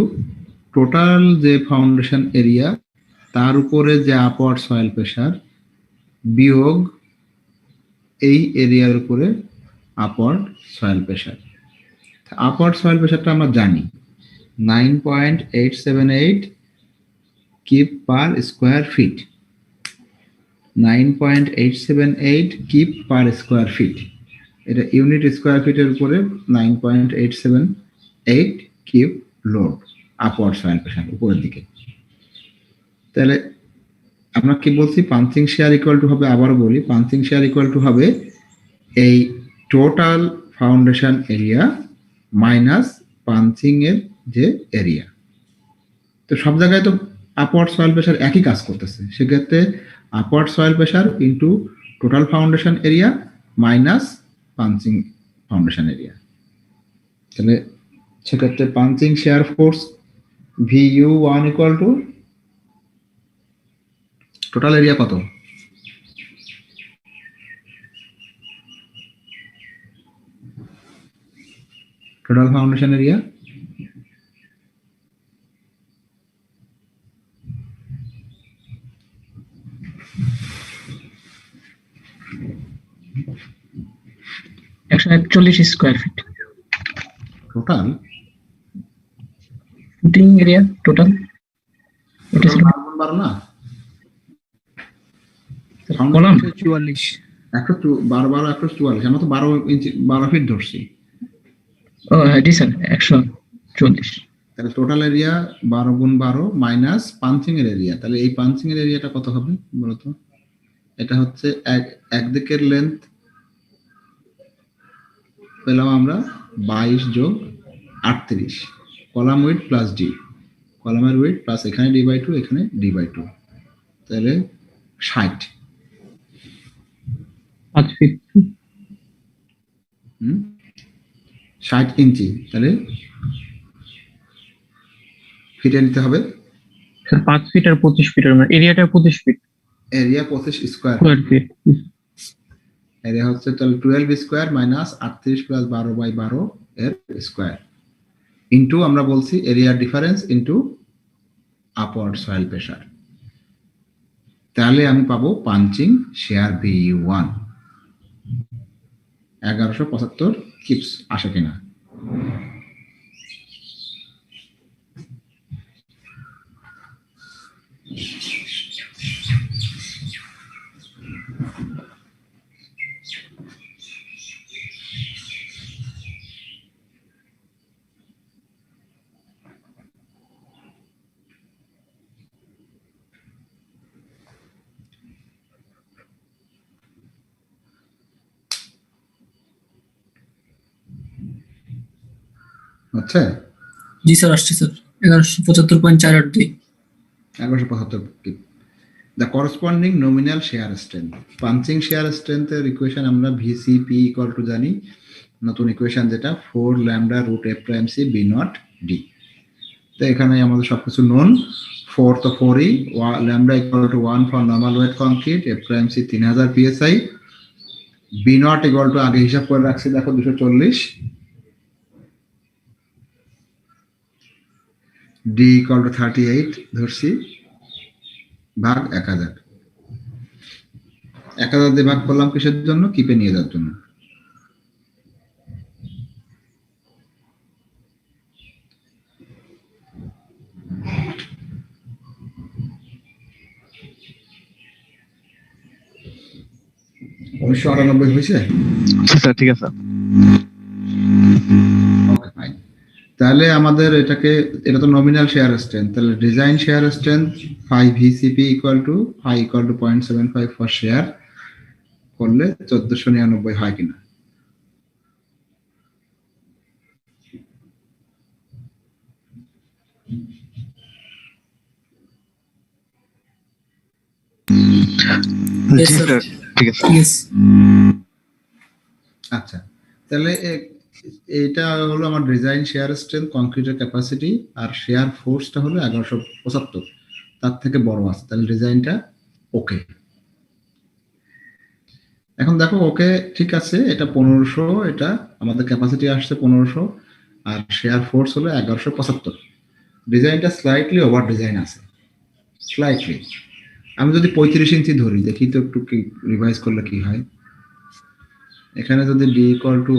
total যে ফাউন্ডেশন এরিয়া তার উপরে যে আপওয়ার্ড সয়েল প্রেসার বিয়োগ এই এরিয়ার উপরে upward soil pressure. Upward soil প্রেসারটা আমরা জানি 9.878 kip per square feet, 9.878 kip per square feet, এটা ইউনিট স্কোয়ার ফিটের উপরে 9.878 kip load upward soil pressure উপরের দিকে। তাহলে আমরা কি বলছি, পাঞ্চিং শেয়ার ইকুয়াল টু হবে, আবারও বলি, পাঞ্চিং শেয়ার ইকুয়াল টু হবে এই total foundation area minus punching এর যে এরিয়া। তো সব জায়গায় তো আপওয়ার্ড সয়েল প্রেসার একই কাজ করতেছে, সেক্ষেত্রে upward soil pressure into total foundation area minus punching foundation area. তাহলে সেক্ষেত্রে punching shear force VU1 equal to total area কত, টোটাল ফাউন্ডেশন এরিয়া একশো 141 square feet total footing area total. এটা ছিল 12 না, কলাম 44। 144, আমরা তো 12 ইঞ্চি 12 ফিট ধরছি। ও হ্যাঁ জি স্যার 140। তাহলে টোটাল এরিয়া 12 গুণ 12 মাইনাস পাঞ্চিং এর এরিয়া, তাহলে এই পাঞ্চিং এর এরিয়াটা কত হবে বলতো। এটা হচ্ছে একদিকের লেন্থ পেলাম আমরা 22 যোগ 38, কলাম উইড প্লাস ডি, কলামের উইড প্লাস এখানে d/2 এখানে d/2, তাহলে 60। 5 ফিট। 60 ইঞ্চি, তাহলে ফিটে নিতে হবে। স্যার 5 ফিট আর 25 ফিটের মানে এরিয়াটা 25 fit area 25 square feet. Area হচ্ছে তাহলে 12 স্কোয়ার মাইনাস 38 প্লাস 12/12 এর স্কোয়ার ইন্টু আমরা বলছি area difference into upward soil pressure. তাহলে আমি পাবো পাঞ্চিং শেয়ার VU1 1175 কিপস আসে কিনা। হচ্ছে জি স্যার, আসছে sir. 1175.482। 1175 kip. The corresponding nominal shear strength, punching shear স্ট্রেংথের ইকুয়েশন আমরা VCP ইকুয়াল টু জানি, নতুন ইকুয়েশন যেটা 4 lambda root F prime C B naught D। তো এখানে আমাদের সবকিছু নোন, 4 তো 4ই, lambda equal to 1 for normal weight concrete, F prime C 3000 psi, B naught equal to আগে হিসাব করে রাখছি দেখো 240, D ইকুয়াল টু 38 ধরছি ভাগ 1000। 1000 দিয়ে ভাগ করলাম কিসের জন্য, কিপে নিয়ে যাওয়ার জন্য। 1998 হয়েছে? স্যার ঠিক আছে। ওকে ফাইন। তাহলে আমাদের এটা তো নমিনাল শেয়ার স্ট্রেংথ, তাহলে design shear strength 5 VCP equal two 0.75 for share করলে 1499 হয় কিনা? Yes, জি sir. স্যার ঠিক আছে। Yes. আচ্ছা, তাহলে এটা হলো আমার ডিজাইন শেয়ার স্ট্রেংথ, কংক্রিটের ক্যাপাসিটি, আর শেয়ার ফোর্সটা হলো 1175, তার থেকে বড় আছে, তাহলে ডিজাইনটা ওকে। এখন দেখো ওকে ঠিক আছে, এটা 1500, এটা আমাদের ক্যাপাসিটি আসছে 1500, আর শেয়ার ফোর্স হলো 1175। ডিজাইনটা স্লাইটলি ওভার ডিজাইন আছে, স্লাইটলি। আমি যদি 35 ইঞ্চি ধরি, দেখি তো একটু কি রিভাইজ করলে কি হয়। এখানে যদি D equal two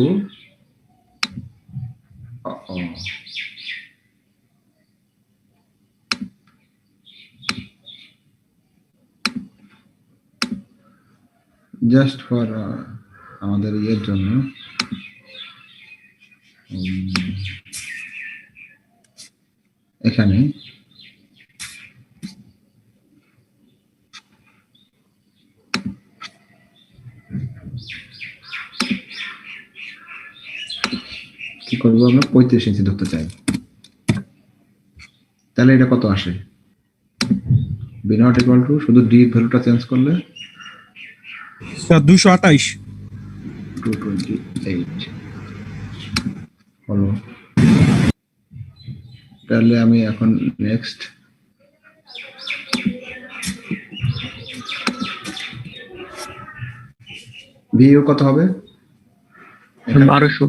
just for আমাদের ইয়ের জন্য এখানে কি করবো, আমরা 35 ইঞ্চি ধরতে চাই, তাহলে এটা কত আসে? বি নট ইকুয়াল টু, শুধু ডি ভ্যালুটা চেঞ্জ করলে 228 228 হলো। তাহলে আমি এখন নেক্সট ভিউ কত হবে? 1200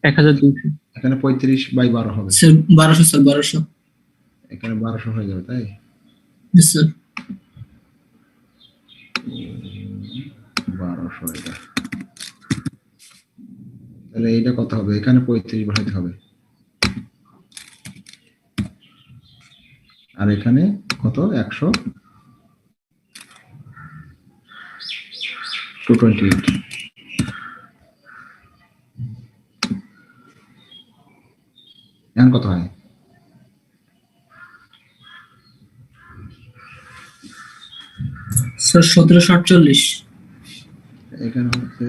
1200। এখানে 35/12 হবে, Sir, 1200 sir, 1200. এখানে 1200 হয়ে যাবে, তাই? Yes sir. 1200 এটা, তাহলে এইটা কত হবে? এখানে 35 বসাইতে হবে, আর এখানে কত? 100 228। এখন কত হয়? Sir, 1748. এখানে হচ্ছে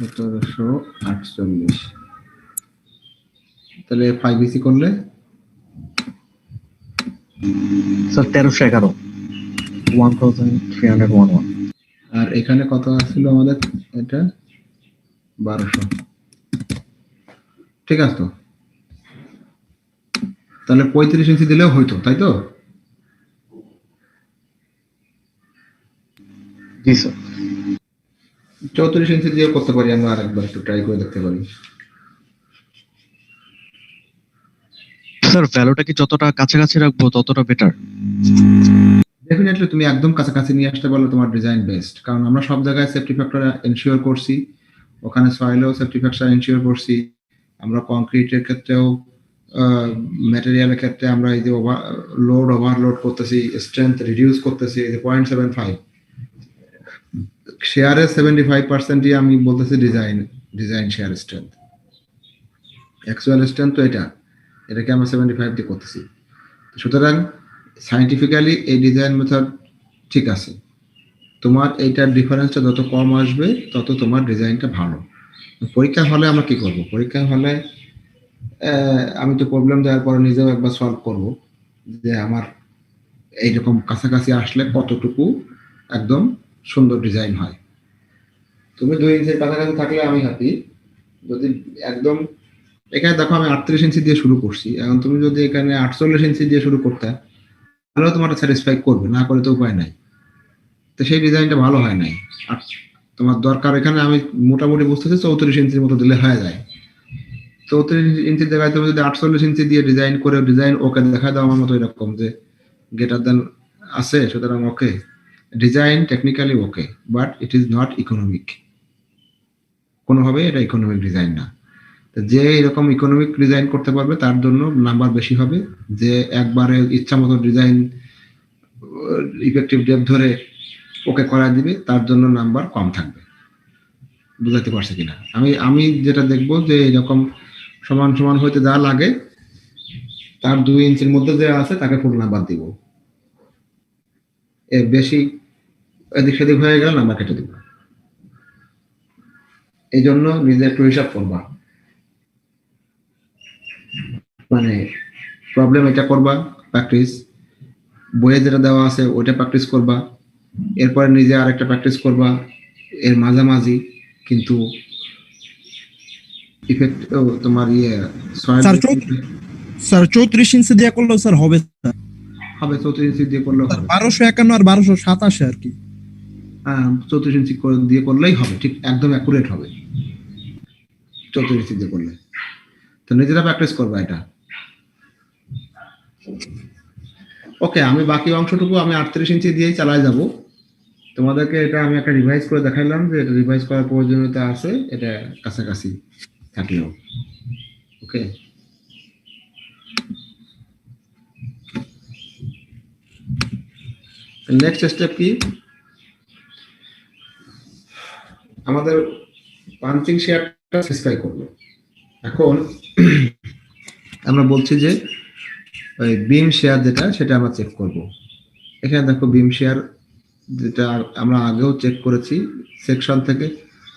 1748, তাহলে 5BC করলে স্যার 1311 1311। আর এখানে কত আসছিল আমাদের? এটা 1200, ঠিক আছে তো? তাহলে 35 ইঞ্চি দিলেও হইতো, তাই তো? জি স্যার। 34 ইঞ্চি দিয়ে করতে পারি আমরা, আরেকবার একটু ট্রাই করে দেখতে পারি। স্যার ভ্যালুটা কি যতটা কাছাকাছি রাখবো ততটা বেটার? ডেফিনেটলি তুমি একদম কাছাকাছি নিয়ে আসতে পারলে তোমার ডিজাইন বেস্ট, কারণ আমরা সব জায়গায় সেফটি ফ্যাক্টর এনশিওর করছি, ওখানে সয়েলেও সেফটি ফ্যাক্টর এনশিওর করছি, আমরা কংক্রিটের ক্ষেত্রেও ম্যাটেরিয়ালের ক্ষেত্রে আমরা এই যে লোড ওভারলোড করতেছি, স্ট্রেংথ রিডিউস করতেছি, এই যে 0.75 শেয়ারের 75%ই আমি বলতেছি design shear strength. Actual strength তো এটাকে আমরা 75 দিয়ে করতেছি। সুতরাং সায়েন্টিফিক্যালি এই ডিজাইন মেথড ঠিক আছে, তোমার এইটার ডিফারেন্সটা যত কম আসবে তত তোমার ডিজাইনটা ভালো। পরীক্ষা হলে আমরা কি করব? পরীক্ষা হলে আমি তো প্রবলেম দেওয়ার পরে নিজেও একবার সলভ করব যে আমার এইরকম কাছাকাছি আসলে কতটুকু একদম সুন্দর ডিজাইন হয়। তুমি 2 ইঞ্চির কাছাকাছি থাকলে আমি হ্যাপি, যদি একদম এখানে দেখো আমি 38 ইঞ্চি দিয়ে শুরু করছি, এখন তুমি যদি এখানে 48 ইঞ্চি দিয়ে শুরু করতে তাহলেও তোমার স্যাটিসফাই করবে, না করে তো উপায় নাই। তো সেই ডিজাইনটা ভালো হয় নাই, আর তোমার দরকার এখানে আমি মোটামুটি বুঝতেছি 34 ইঞ্চির মতো দিলে হয়ে যায়। 34 ইঞ্চির জায়গায় তুমি যদি 48 ইঞ্চি দিয়ে ডিজাইন করে ডিজাইন ওকে দেখা দাও আমার মতো এরকম যে গ্রেটার দেন আছে, সুতরাং ওকে design technically okay, but it is not economic. কোনোভাবে এটা ইকোনমিক ডিজাইন না। যে এরকম ইকোনমিক ডিজাইন করতে পারবে তার জন্য নাম্বার বেশি হবে, যে একবারে ইচ্ছা মতো ডিজাইন ইফেক্টিভ ডেপথ ধরে ওকে করা দিবে, তার জন্য নাম্বার কম থাকবে। বুঝাতে পারছে কিনা? আমি যেটা দেখবো যে এরকম সমান সমান হইতে যা লাগে তার 2 ইঞ্চির মধ্যে যে আছে তাকে ফুল নাম্বার দিব, এর বেশি এদিক সেদিক হয়ে গেলে নাম্বার কেটে দিব। এই জন্য নিজে একটু হিসাব করবা, মানে প্রবলেম এটা করবা প্র্যাকটিস, বইয়ে যেটা দেওয়া আছে ওইটা প্র্যাকটিস করবা, এরপরে নিজে আরেকটা প্র্যাকটিস করবা এর মাঝামাঝি। কিন্তু ইফেক্ট তোমার স্যার 34 ইঞ্চি দিয়ে করলেও স্যার হবে স্যার? হবে 34 ইঞ্চি দিয়ে করলেও হবে। 1251 আর 1227 আর কি। হ্যাঁ 34 ইঞ্চি দিয়ে করলেই হবে, ঠিক একদম অ্যাকুরেট হবে 34 ইঞ্চি দিয়ে করলে। তো নিজেরা প্র্যাকটিস করবা এটা। ওকে, আমি বাকি অংশটুকু আমি 38 ইঞ্চি দিয়েই চালায় যাব। তোমাদেরকে এটা আমি একটা রিভাইজ করে দেখাইলাম যে এটা রিভাইজ করার প্রয়োজনীয়তা আছে, এটা কাছাকাছি থাকলেও। ওকে, নেক্সট স্টেপ কি? আমাদের পাঞ্চিং শেয়ারটা স্পেসিফাই করবো। এখন আমরা বলছি যে ওই বিম শেয়ার যেটা সেটা আমরা চেক করব। এখানে দেখো বিম শেয়ার যেটা আমরা আগেও চেক করেছি, সেকশন থেকে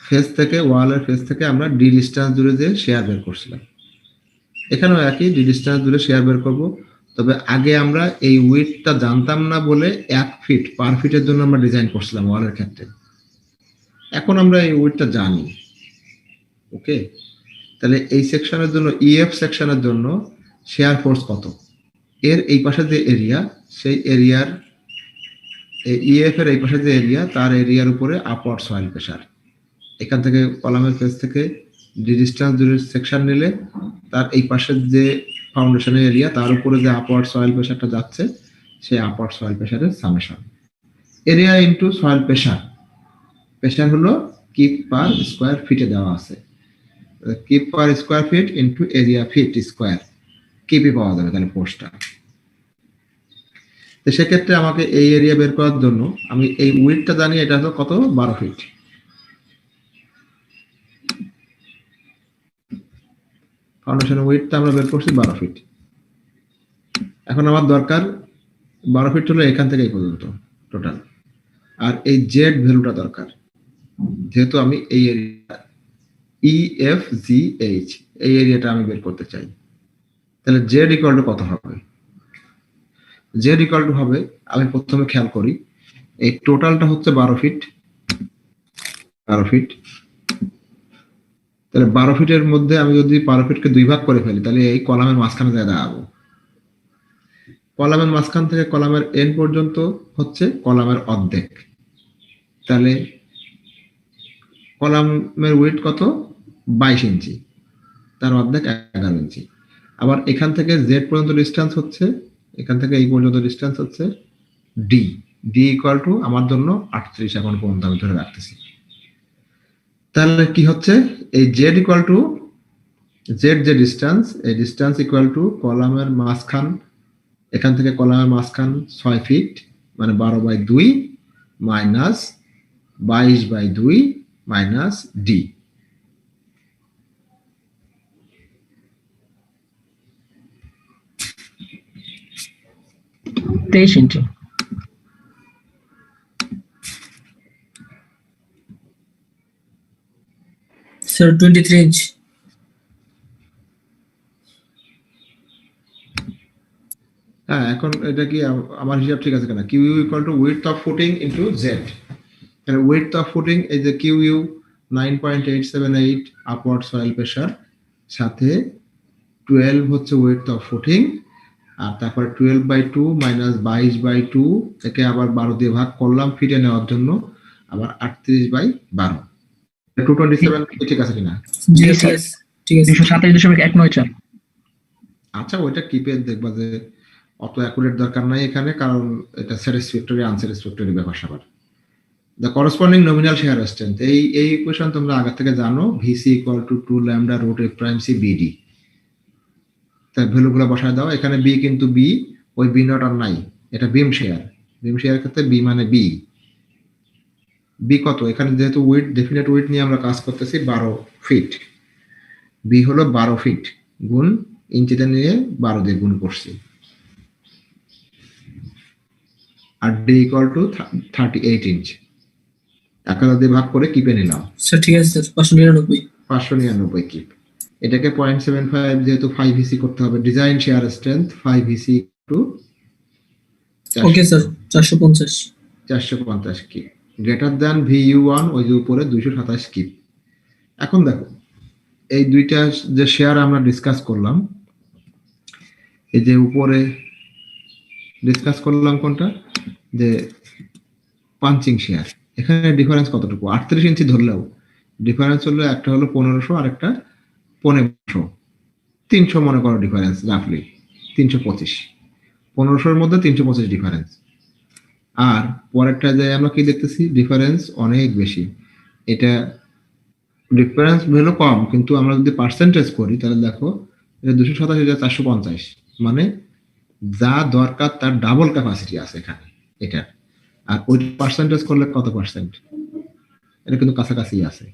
ফেস থেকে ওয়ালের ফেস থেকে আমরা ডি ডিস্টেন্স জুড়ে যে শেয়ার বের করছিলাম, এখানেও একই ডি ডিস্টেন্স জুড়ে শেয়ার বের করব। তবে আগে আমরা এই উইডথটা জানতাম না বলে 1 ফিট পার ফিটের জন্য আমরা ডিজাইন করছিলাম ওয়ালের ক্ষেত্রে। এখন আমরা এই উইডথটা জানি। ওকে, তাহলে এই সেকশনের জন্য ইএফ সেকশনের জন্য শেয়ার ফোর্স কত, এর এই পাশে যে এরিয়া সেই এরিয়ার ইএফ এর এই পাশে যে এরিয়া তার এরিয়ার উপরে আপওয়ার্ড সয়েল প্রেসার। এখান থেকে কলামের ফেস থেকে ডিস্টেন্স জুড়ে সেকশন নিলে তার এই পাশের যে ফাউন্ডেশনের এরিয়া তার উপরে যে আপওয়ার্ড সয়েল প্রেসারটা যাচ্ছে সেই আপওয়ার্ড সয়েল প্রেসারের সামেশন। Area into soil pressure, pressure হলো কিপ পার স্কয়ার ফিটে দেওয়া আছে, kip per square feet into area feet square, কিপি পাওয়া যাবে তাহলে ফোর্সটা। তো সেক্ষেত্রে আমাকে এই এরিয়া বের করার জন্য আমি এই উইডথটা জানি, এটা হলো কত 12 ফিট। ফাউন্ডেশনের উইডথটা আমরা বের করছি 12 ফিট। এখন আমার দরকার 12 ফিট হলো এখান থেকে এই পর্যন্ত টোটাল, আর এই জেড ভ্যালুটা দরকার, যেহেতু আমি এই এরিয়া EFGH এই এরিয়াটা আমি বের করতে চাই। তাহলে জেড ইকুয়াল টু কত হবে? জেড ইকুয়াল টু হবে, আমি প্রথমে খেয়াল করি এই টোটালটা হচ্ছে 12 ফিট, 12 ফিট। তাহলে 12 ফিটের মধ্যে আমি যদি 12 ফিটকে 2 ভাগ করে ফেলি তাহলে এই কলামের মাঝখানে যায় দাঁড়াবো। কলামের মাঝখান থেকে কলামের এন্ড পর্যন্ত হচ্ছে কলামের অর্ধেক। তাহলে কলামের উইডথ কত? 22 ইঞ্চি, তার অর্ধেক 11 ইঞ্চি। আবার এখান থেকে জেড পর্যন্ত ডিস্টেন্স হচ্ছে, এখান থেকে এই পর্যন্ত ডিস্টেন্স হচ্ছে ডি, ডি ইকুয়াল টু আমার জন্য 38 এখন পর্যন্ত আমি ধরে রাখতেছি। তাহলে কি হচ্ছে এই জেড ইকুয়াল টু জেড যে ডিস্টেন্স, এই ডিস্টেন্স ইকুয়াল টু কলামের মাঝখান, এখান থেকে কলামের মাঝখান 6 ফিট মানে 12/2 minus 22/2 minus D. Inch. Sir 23 inch. হ্যাঁ, এখন এটা কি আমার হিসাব ঠিক আছে কিনা? Q U equal to width of footing into Z. তাহলে উইডথ অফ ফুটিং এই যে Q U 9.878 upward soil pressure, সাথে 12 হচ্ছে উইডথ অফ ফুটিং, আর তারপরে 12/2 মাইনাস 22/2 থেকে আবার 12 দিয়ে ভাগ করলাম ফিটে নেওয়ার জন্য, আবার 38/12 227 ঠিক আছে কিনা? জি স্যার ঠিক আছে। 227.194। আচ্ছা, ওইটা কিপে দেখবা যে অত অ্যাকুরেট দরকার নাই এখানে, কারণ এটা স্যাটিসফ্যাক্টরি আনস্যাটিসফ্যাক্টরি ব্যাপার স্যাপার। The corresponding nominal shear strength, এই ইকুয়েশন তোমরা আগে থেকে জানো, VC equal to 2 lambda root F prime C BD. তার ভ্যালুগুলো বসায় দাও। এখানে বি কিন্তু বি, ওই বি নট আর নাই, এটা বিম শেয়ার। বিম শেয়ার ক্ষেত্রে বি মানে বি, বি কত, এখানে যেহেতু উইড ডেফিনেট উইড নিয়ে আমরা কাজ করতেছি 12 ফিট, বি হলো 12 ফিট গুণ ইঞ্চিতে নিয়ে 12 দিয়ে গুণ করছি, আর ডি ইকুয়াল টু 38 ইঞ্চ 1000 দিয়ে ভাগ করে কিপে নিলাম স্যার ঠিক আছে স্যার 599 599 কিপ। এটাকে 0.75 যেহেতু 5 ভিসি করতে হবে, design shear strength 5 VC to okay sir 450 450 kip greater than VU1 ওই যে উপরে 227 কিপ। এখন দেখো এই দুইটা যে শেয়ার আমরা ডিসকাস করলাম, এই যে উপরে ডিসকাস করলাম কোনটা, যে পাঞ্চিং শেয়ার, এখানে ডিফারেন্স কতটুকু, 38 ইঞ্চি ধরলেও ডিফারেন্স হলো একটা হলো 1500 আর একটা 1500, 300 মনে করো ডিফারেন্স, রাফলি 325, 1500 মধ্যে 325 ডিফারেন্স। আর পরেরটা যে আমরা কি দেখতেছি ডিফারেন্স অনেক বেশি, এটা ডিফারেন্স ভ্যালু কম কিন্তু আমরা যদি পার্সেন্টেজ করি তাহলে দেখো এটা 227,450, মানে যা দরকার তার ডাবল ক্যাপাসিটি আছে এখানে এটা। আর ওই পার্সেন্টেজ করলে কত পার্সেন্ট, এটা কিন্তু কাছাকাছি আছে।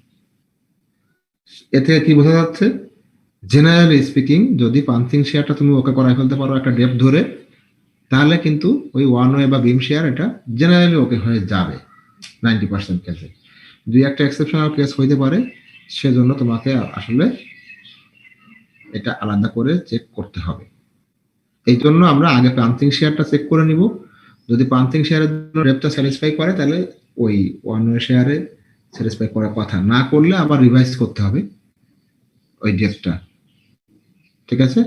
এ থেকে কি বোঝা যাচ্ছে, জেনারেলি স্পিকিং যদি পাঞ্চিং শেয়ারটা তুমি ওকে করাই ফেলতে পারো একটা ডেপথ ধরে, তাহলে কিন্তু ওই ওয়ান ওয়ে বা বিম শেয়ার এটা জেনারেলি ওকে হয়ে যাবে 90% কেসে। দুই একটা এক্সেপশনাল কেস হইতে পারে, সেজন্য তোমাকে আসলে এটা আলাদা করে চেক করতে হবে। এই জন্য আমরা আগে পাঞ্চিং শেয়ারটা চেক করে নিব, যদি পাঞ্চিং শেয়ারের জন্য ডেপথটা স্যাটিসফাই করে তাহলে ওই ওয়ান ওয়ে শেয়ারে স্যাটিসফাই করার কথা, না করলে আবার রিভাইজ করতে হবে ওই ডেপথটা, ঠিক আছে?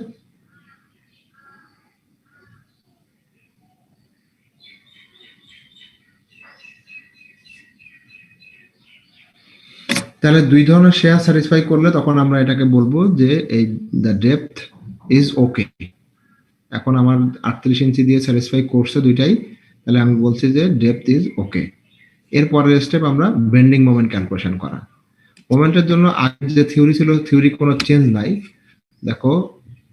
তাহলে দুই ধরনের শেয়ার স্যাটিসফাই করলে তখন আমরা এটাকে বলবো যে এই দ্য ডেপথ ইজ ওকে। এখন আমার 38 ইঞ্চি দিয়ে স্যাটিসফাই করছে দুইটাই, তাহলে আমি বলছি যে ডেপথ ইজ ওকে। এরপরের স্টেপ আমরা বেন্ডিং মোমেন্ট ক্যালকুলেশন করা। মোমেন্টের জন্য আগে যে থিওরি ছিল, থিওরি কোনো চেঞ্জ নাই। দেখো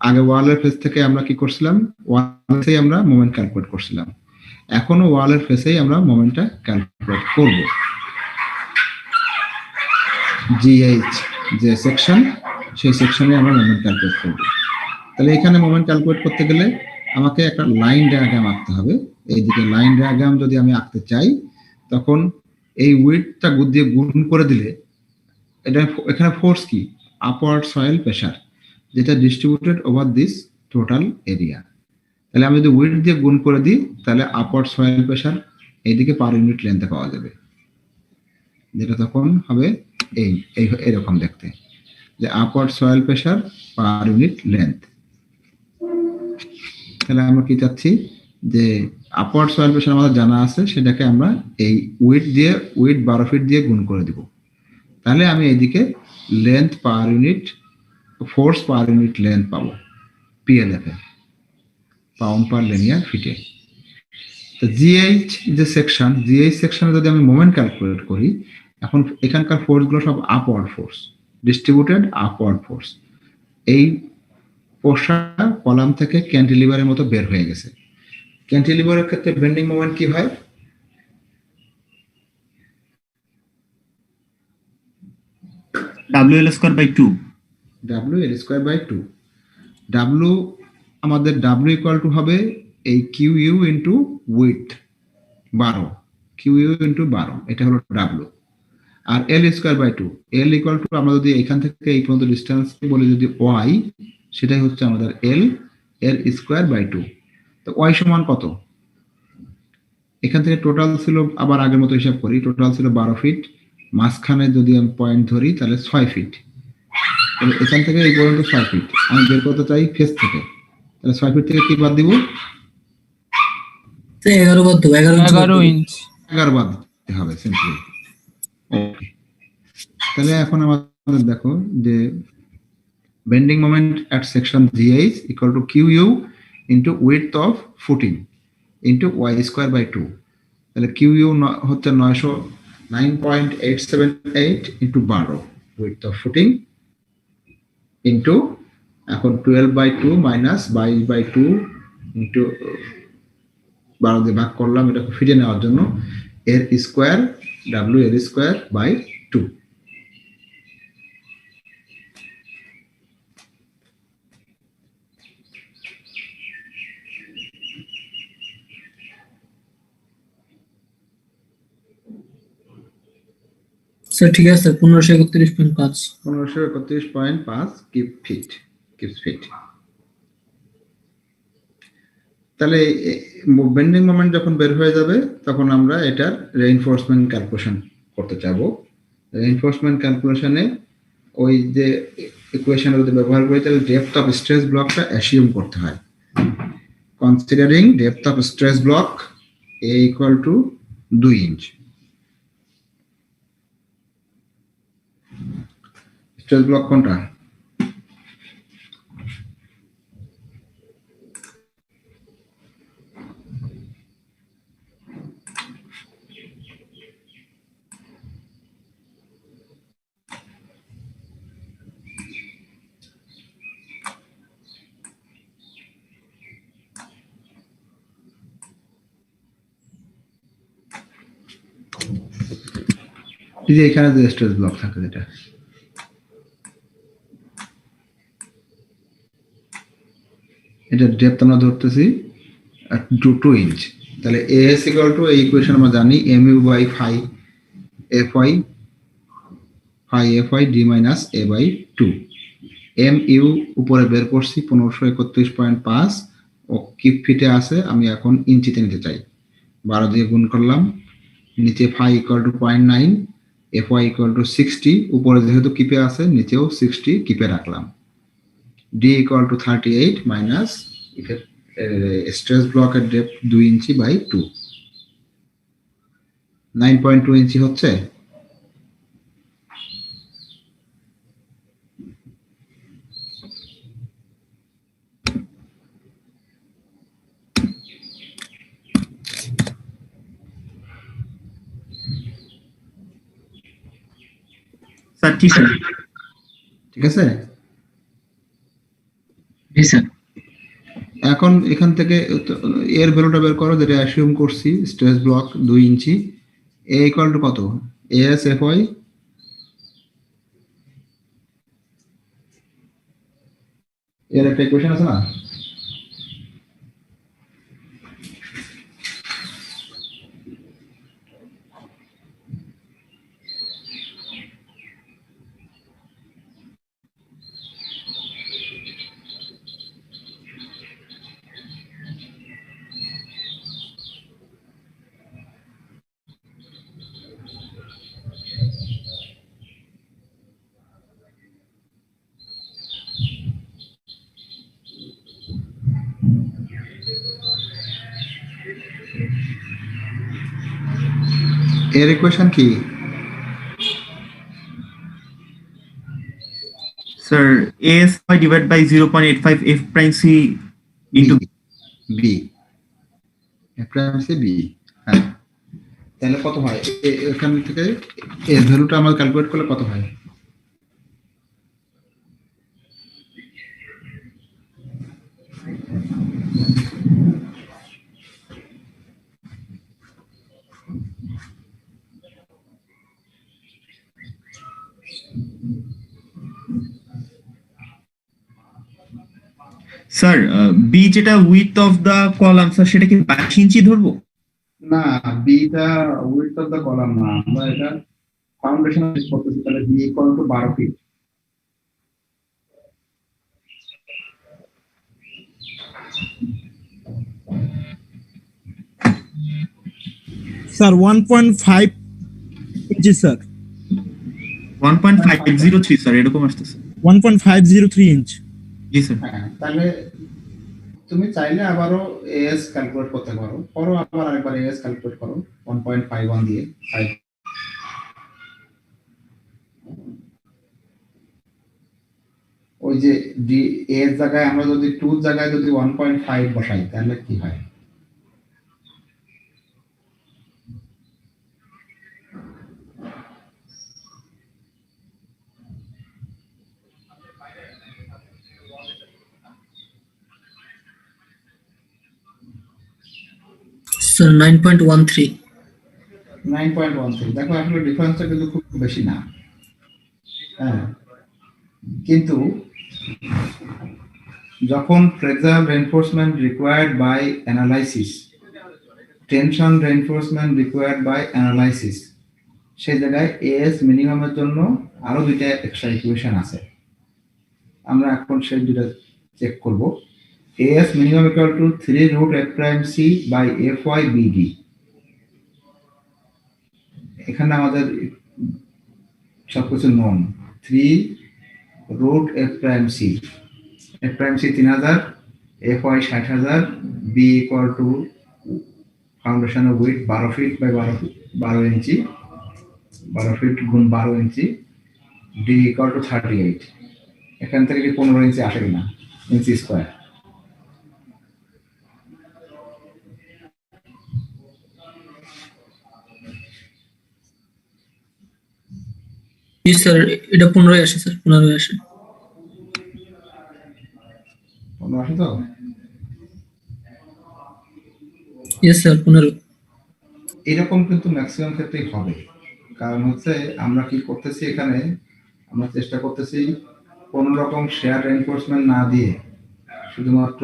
আগে ওয়ালের ফেস থেকে আমরা কি করছিলাম, ওয়ালেই আমরা মোমেন্ট ক্যালকুলেট করছিলাম, এখনো ওয়ালের ফেসেই আমরা মোমেন্টটা ক্যালকুলেট করব। জিএইচ যে সেকশন, সেই সেকশনে আমরা মোমেন্ট ক্যালকুলেট করব। তাহলে এখানে মোমেন্ট ক্যালকুলেট করতে গেলে আমাকে একটা লাইন ডায়াগ্রাম আঁকতে হবে। এইদিকে লাইন ডায়াগ্রাম যদি আমি আঁকতে চাই, তখন এই উইডথটা দিয়ে গুণ করে দিলে এটা এখানে ফোর্স কি, আপওয়ার্ড সয়েল প্রেসার, যেটা distributed over this total area. তাহলে আমি যদি উইডথ দিয়ে গুণ করে দিই তাহলে আপওয়ার্ড সয়েল প্রেসার এইদিকে পার ইউনিট লেন্থে পাওয়া যাবে, যেটা তখন হবে এইরকম দেখতে, যে upward soil pressure per unit length. তাহলে আমরা কি চাচ্ছি, যে আপওয়ার্ড সয়েল প্রেসার আমাদের জানা আছে, সেটাকে আমরা এই উইডথ 12 ফিট দিয়ে গুণ করে দিব। তাহলে আমি এইদিকে length per unit, force per unit length পাবো PLF এ, পাউন্ড পার লিনিয়ার ফিটে। তো জিএইচ যে সেকশন, জিএইচ সেকশনে যদি আমি মোমেন্ট ক্যালকুলেট করি, এখন এখানকার ফোর্সগুলো সব upward force, distributed upward force. এই ফোর্সটা কলাম থেকে ক্যান্টিলিভারের মতো বের হয়ে গেছে। ক্যান্টিলিভারের ক্ষেত্রে বেন্ডিং মোমেন্ট কি হয়, WL²/2 WL²/2। W আমাদের W ইকুয়াল টু হবে এই QU into width 12, QU into 12, এটা হলো W। আর L²/2, L ইকুয়াল টু আমরা যদি এখান থেকে এই পর্যন্ত ডিস্টেন্স বলি যদি Y, সেটাই হচ্ছে আমাদের L²/2। তো Y সমান কত, এখান থেকে টোটাল ছিল, আবার আগের মতো হিসাব করি, টোটাল ছিল 12 ফিট, মাঝখানে যদি আমি পয়েন্ট ধরি তাহলে 6 ফিট, তাহলে এখান থেকে এই পর্যন্ত 6 ফিট আমি বের করতে চাই ফেস থেকে, তাহলে 6 ফিট থেকে কি বাদ দিব, 11 বাদ দেবো, 11 ইঞ্চ 11 বাদ দিতে হবে সিম্পলি। ওকে, তাহলে এখন আমাদের দেখো যে bending moment at section GH equal to QU into width of footing into Y²/2। তাহলে QU হচ্ছে 9.878 into 12 width of footing into এখন 12/2 মাইনাস 22/2 ইন্টু 12 দিয়ে ভাগ করলাম, এটা ফিটে নেওয়ার জন্য। এর স্কোয়ার ডাব্লিউ এর স্কোয়ার বাই 2। স্যার ঠিক আছে স্যার 1531.5 1531.5 কিউব ফিট। তাহলে বেন্ডিং মোমেন্ট যখন বের হয়ে যাবে তখন আমরা এটার রেইনফোর্সমেন্ট ক্যালকুলেশন করতে চাবো। রেইনফোর্সমেন্ট ক্যালকুলেশনে ওই যে ইকুয়েশন যদি ব্যবহার করি তাহলে ডেপথ অফ স্ট্রেস ব্লকটা অ্যাসিউম করতে হয়। Considering depth of stress block A equal to 2 inch. Stress block কোনটা? এই যে এখানে যে স্ট্রেস ব্লক থাকে যেটা এটা ডেপথ আমরা ধরতেছি 2 ইঞ্চ। তাহলে এস ইকুয়াল টু এই ইকুয়েশন আমরা জানি M U by phi F Y D minus A by 2। M U উপরে বের করছি 1531.5 ও কিউব ফিটে আছে, আমি এখন ইঞ্চিতে নিতে চাই। 12 দিয়ে গুণ করলাম, নিচে phi equal to 0.9, F Y equal to 60, উপরে যেহেতু কিপে আছে নিচেও 60 কিপে রাখলাম। D equal to 38 minus stress ব্লকের ডেপথ 2 ইঞ্চি বাই 2, 9.2 ইঞ্চি হচ্ছে। স্যার ঠিক আছে। ঠিক আছে, জি স্যার। এখন এখান থেকে এর ভ্যালুটা বের করো যেটা অ্যাসিউম করছি স্ট্রেস ব্লক 2 ইঞ্চি। এ ইকুয়াল টু কত? এস এফ ওয়াই এর একটা ইকুয়েশন আছে না? এর ইকুয়েশন কি? Sir S Y divide by 0.85 F prime C into B, F prime C B. হ্যাঁ, তাহলে কত হয় এখান থেকে এর ভ্যালুটা আমরা ক্যালকুলেট করলে কত হয়? স্যার বি যেটা width of the column sir সেটা কি 22 ইঞ্চি ধরবো? না, beta width of the column না, আমরা এটা ফাউন্ডেশন করতেছি। তাহলে B equal to 12 feet. Sir 1.5 ইঞ্চি স্যার, 1.503 স্যার এরকম আসতেছে। 1.503 ইঞ্চ। জি স্যার। হ্যাঁ, তাহলে তুমি চাইলে আবারও এএস ক্যালকুলেট করতে পারো, আবার আরেকবার এএস ক্যালকুলেট করো 1.51 দিয়ে 5। ওই যে ডি এর জায়গায় আমরা যদি 2 জায়গায় যদি 1.5 বসাই তাহলে কি হয়? স্যার 9.13 9.13 দেখো আসলে ডিফারেন্সটা কিন্তু খুব বেশি না। হ্যাঁ, কিন্তু যখন flexure reinforcement required by analysis, tension reinforcement required by analysis, সেই জায়গায় এএস মিনিমামের জন্য আরো দুইটা এক্সট্রা ইকুয়েশন আছে। আমরা এখন সেই দুটো চেক করব। AS minimum equal to 3 root F prime C by F Y BD. এখানে আমাদের সবকিছু known. 3 root F prime C, F prime C 3000, F Y 60,000, B equal to ফাউন্ডেশনের with 12 feet by 12 inch, 12 feet গুণ 12 ইঞ্চি, D equal to 38। এখান থেকে কি 15 ইঞ্চি আসে কিনা, ইঞ্চি স্কোয়ার? জি স্যার, এটা 15 আসে স্যার, 15 আসে। 15 আসে তো? Yes sir, 15। এরকম কিন্তু ম্যাক্সিমাম ক্ষেত্রেই হবে। কারণ হচ্ছে আমরা কি করতেছি এখানে, আমরা চেষ্টা করতেছি কোন রকম শেয়ার এনফোর্সমেন্ট না দিয়ে শুধুমাত্র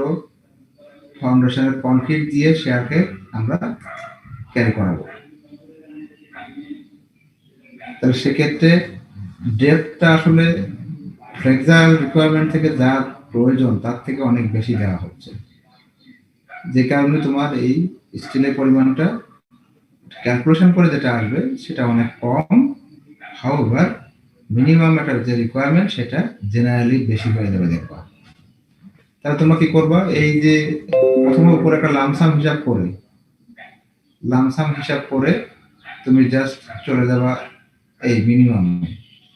ফাউন্ডেশনের কনক্রিট দিয়ে শেয়ারকে আমরা ক্যারি করাবো। তাহলে সেক্ষেত্রে ডেপথটা আসলে ফ্লেক্সার রিকোয়ারমেন্ট থেকে যা প্রয়োজন তার থেকে অনেক বেশি দেওয়া হচ্ছে, যে কারণে তোমার এই স্টিলের পরিমাণটা ক্যালকুলেশন করে যেটা আসবে সেটা অনেক কম। হাউএভার মিনিমাম একটা যে রিকোয়ারমেন্ট সেটা জেনারেলি বেশি হয়ে যাবে দেখবা। তাহলে তোমরা কি করবা, এই যে প্রথমে উপরে একটা লামসাম হিসাব করে তুমি জাস্ট চলে যাবা এই মিনিমাম।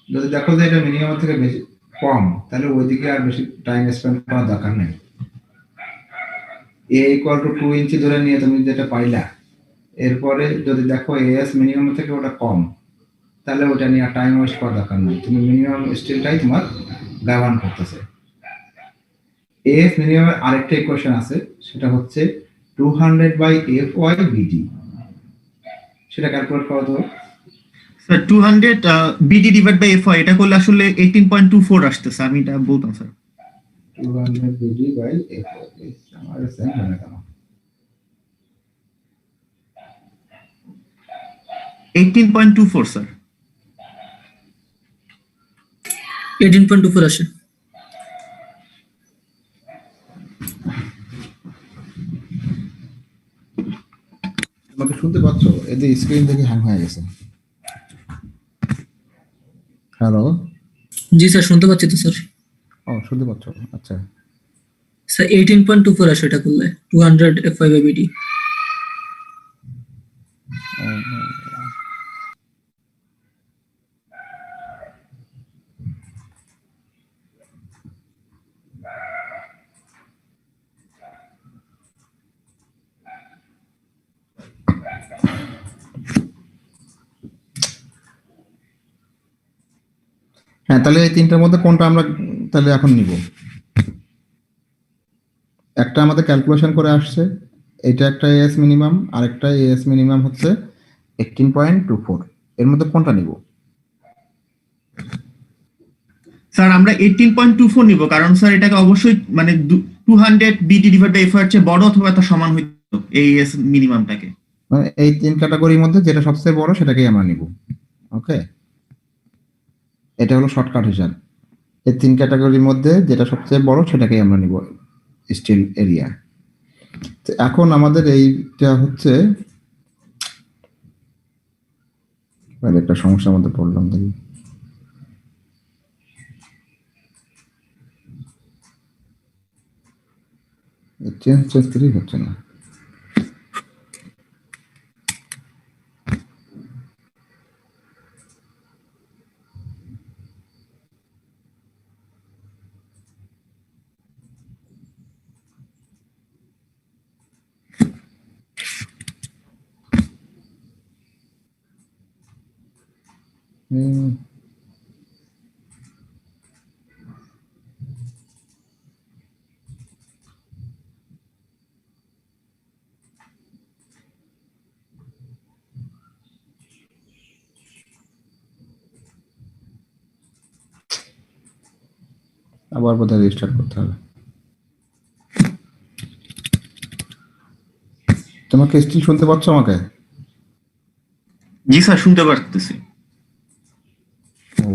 যদি দেখো যে এটা মিনিমাম থেকে বেশি কম, তাহলে ওইদিকে আর বেশি টাইম স্পেন্ড করার দরকার নেই। এ ইকুয়াল টু 2 ইঞ্চি ধরে নিয়ে তুমি যেটা পাইলা, এরপরে যদি দেখো এএস মিনিমাম থেকে ওটা কম, তাহলে ওটা নিয়ে টাইম ওয়েস্ট করার দরকার নেই, তুমি মিনিমাম স্টিলটাই তোমার ব্যবহার করতেছে। এএস মিনিমামের আরেকটা ইকুয়েশন আছে, সেটা হচ্ছে 200 বাই এফ ওয়াই বিডি। সেটা ক্যালকুলেট করো তো। Sir 200 BD divide by F এটা করলে আসলে 18.24 আসতেছে, আমি এটা বলতাম sir. 200 BD by F Y, আমার সেম হয় না কেন? 18.24 স্যার। 18.24 আসে। আমাকে শুনতে পাচ্ছ? এতে স্ক্রিন থেকে হ্যাং হয়ে গেছে। হ্যালো? জি স্যার, শুনতে পাচ্ছি তো স্যার। ও, শুনতে পাচ্ছ? আচ্ছা। স্যার 18.24 আসে এটা করলে, 200 f5/bd। হ্যাঁ, তাহলে এই তিনটার মধ্যে কোনটা আমরা তাহলে এখন নিব? একটা আমাদের ক্যালকুলেশন করে আসছে, এটা একটা এএস মিনিমাম, আর একটা এএস মিনিমাম হচ্ছে 18.24। এর মধ্যে কোনটা নিব? স্যার আমরা 18.24 নিব, কারণ স্যার এটাকে অবশ্যই মানে 200 বিডি ডিভাইড বাই এফ এর চেয়ে বড় অথবা তার সমান হইতো এই এস মিনিমামটাকে। মানে এই তিন ক্যাটাগরির মধ্যে যেটা সবচেয়ে বড় সেটাকেই আমরা নিব। ওকে, এটা হলো শর্টকাট হিসাব। এই তিন ক্যাটাগরির মধ্যে যেটা সবচেয়ে বড় সেটাকেই আমরা নিব স্টিল এরিয়া। তো এখন আমাদের এইটা হচ্ছে একটা সমস্যার মধ্যে পড়লাম, দেখি চেঞ্জ করেই হচ্ছে না। আবার বোধহয় রিস্টার্ট করতে হবে। তোমাকে স্টিল শুনতে পাচ্ছ আমাকে? জি স্যার, শুনতে পারতেছি। ও,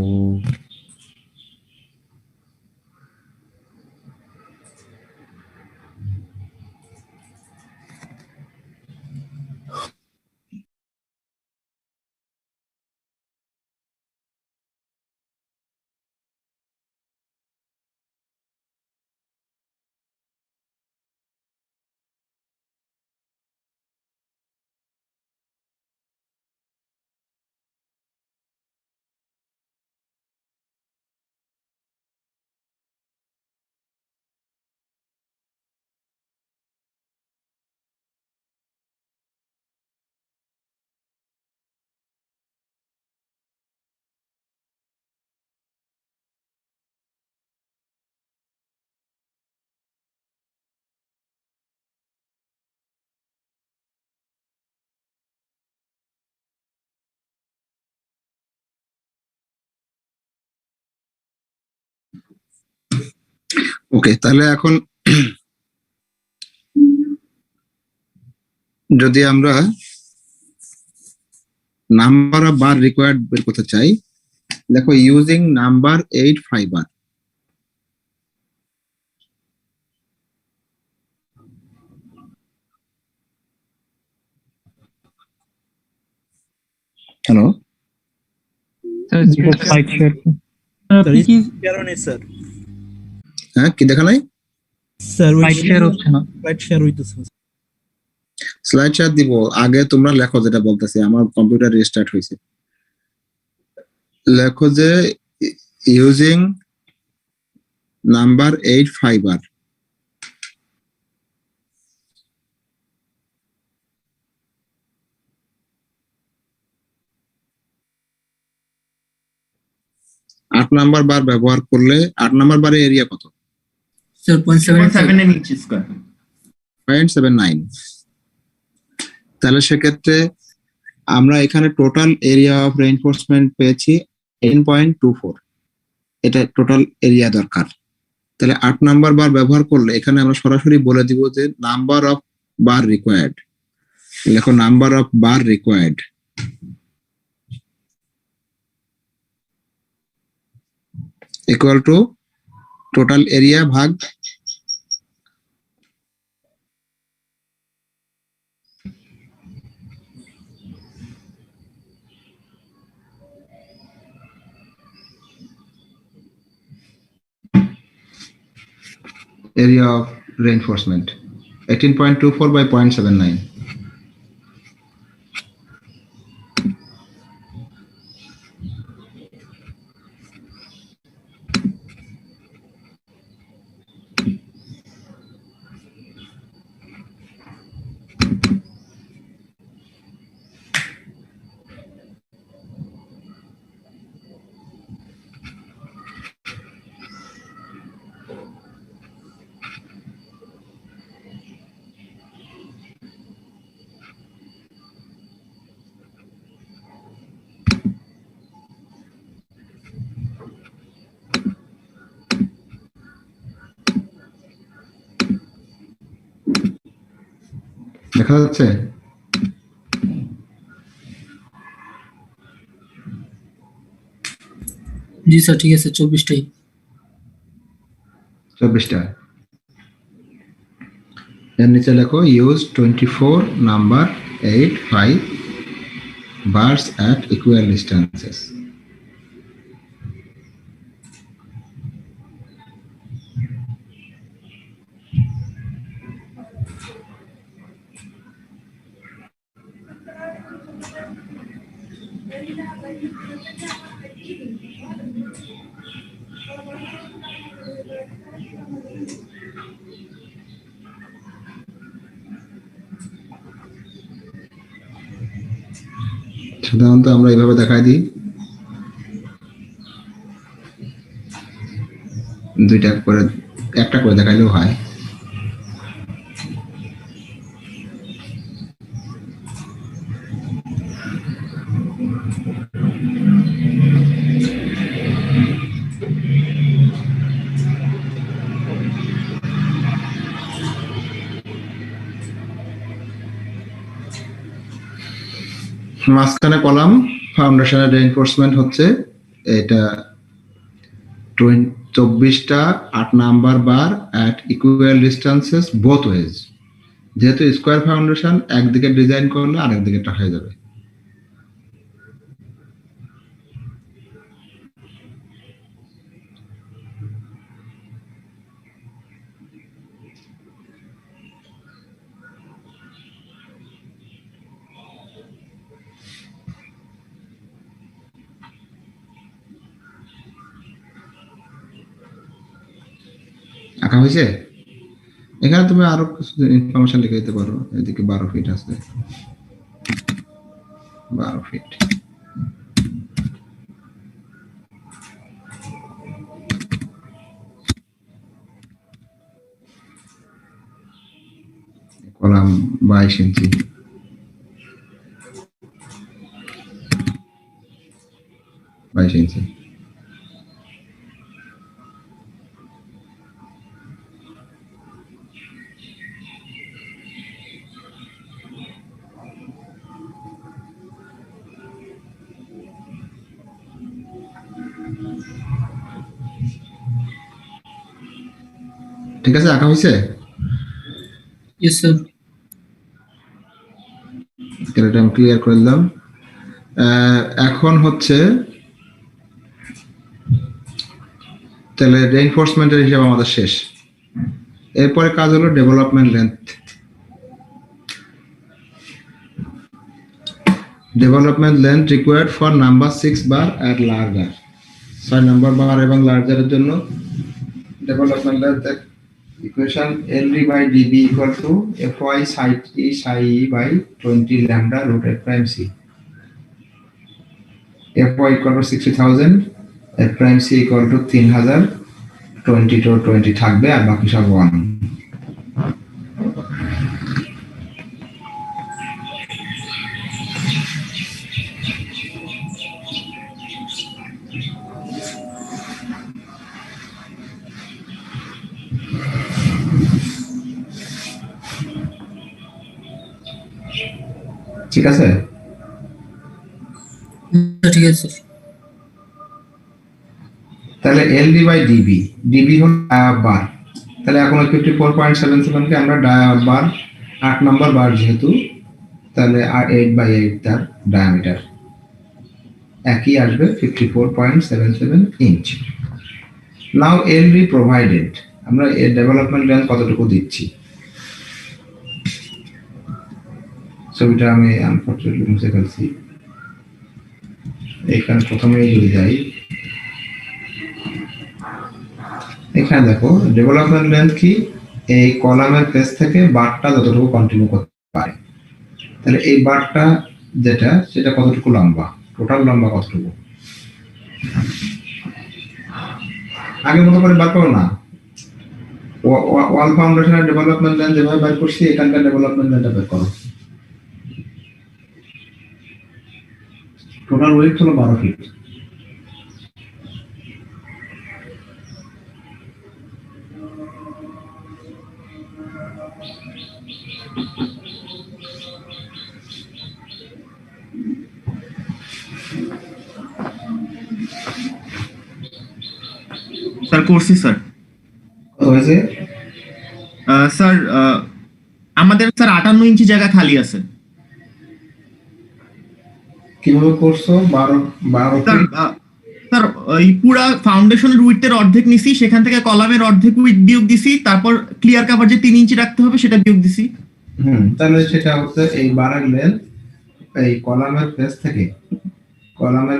ওকে, তাহলে এখন যদি আমরা নাম্বার অফ বার রিকোয়ার্ড বের করতে চাই, দেখো using number 8 fibre. Hello, slide share sir হ্যাঁ কি দেখা নাই? স্যার স্লাইড শেয়ার হচ্ছে না। লাইট শেয়ার হইতেছে না। স্লাইড শেয়ার দিব, আগে তোমরা লেখো যেটা বলতেছি, আমার কম্পিউটার রিস্টার্ট হয়েছে। লেখো যে ইউজিং নাম্বার 8 ফাইবার। আট নাম্বার বার ব্যবহার করলে 8 নাম্বার বারে এরিয়া কত? স্যার 0.79 ইঞ্চি স্কয়ার। 0.79। তাহলে সেক্ষেত্রে আমরা এখানে টোটাল এরিয়া অফ রেইনফোর্সমেন্ট পেয়েছি 10.24। এটা টোটাল এরিয়া দরকার। তাহলে 8 নাম্বার বার ব্যবহার করলে এখানে আমরা সরাসরি বলে দিব যে নাম্বার অফ বার রিকোয়ার্ড। লেখো number of bar required equal to total area ভাগ area of reinforcement 18.24 by 0.79. দেখা যাচ্ছে? জি স্যার, ঠিক আছে 24টাই। 24টা। এর নিচে লেখো use 24 number 8 5 bars at equal distances. সাধারণত আমরা এইভাবে দেখাই দিই, দুইটা করে একটা করে দেখাইলেও হয়। মাঝখানে কলাম ফাউন্ডেশনের রেইনফোর্সমেন্ট হচ্ছে এটা 24টা 8 number bar at equal distances both wedge. যেহেতু স্কোয়ার ফাউন্ডেশন একদিকে ডিজাইন করলে আরেক দিকেটা হয়ে যাবে। আঁকা হয়েছে? এখানে তুমি আরো কিছু ইনফরমেশন লিখে দিতে পারো। এদিকে 12 ফিট আছে, 12 ফিট। কলাম 22 ইঞ্চি, 22 ইঞ্চি। ঠিক আছে, আঁকা হয়েছে? Yes, sir. এটা আমি ক্লিয়ার করে দিলাম। এখন হচ্ছে তাহলে রেইনফোর্সমেন্টের হিসাব আমাদের শেষ। এরপরে কাজ হলো development length. Development length required for number 6 bar at larger. 6 number bar এবং লার্জারের জন্য development length equation LD by DB equal to FY psi E psi E by 20 lambda root F prime C. FY equal to 60,000, F prime C equal to 3000, 20 to 20 থাকবে আর বাকি সব 1। ঠিক আছে? ঠিক আছে, স্যার। তাহলে LD by DB, DB হল বার। তাহলে এখন 54.77 কে আমরা বার 8 নাম্বার বার যেহেতু, তাহলে 8/8 তার ডায়ামিটার একই আসবে 54.77 ইঞ্চ। নাও LD প্রোভাইডেড, আমরা এর ডেভেলপমেন্ট লেন্থ কতটুকু দিচ্ছি ছবিটা আমি আনফরচুনেটলি মুছে ফেলছি। এখানে প্রথমেই যদি যাই, এখানে দেখো ডেভেলপমেন্ট লেন্থ কি, এই কলামের ফেস থেকে বারটা যতটুকু কন্টিনিউ করতে পারে। তাহলে এই বারটা যেটা সেটা কতটুকু লম্বা, টোটাল লম্বা কতটুকু আগের মতো করে বার করো না। ওয়াল ফাউন্ডেশনের ডেভেলপমেন্ট লেন্থ যেভাবে বার করছি এখানকার ডেভেলপমেন্ট লেন্থটা বের করো। টোটাল উইডথ হলো 12 ফিট। স্যার করছি স্যার। হয়েছে স্যার আমাদের স্যার 58 ইঞ্চি জায়গা খালি আছে। কিভাবে করছো? 12 ফিট। স্যার এই পুরো ফাউন্ডেশনের উইডথের অর্ধেক নিছি, সেখান থেকে কলামের অর্ধেক উইডথ বিয়োগ দিছি, তারপর ক্লিয়ার কভার যে 3 ইঞ্চি রাখতে হবে সেটা বিয়োগ দিছি। তাহলে সেটা হচ্ছে এই বারের লেন্থ এই কলামের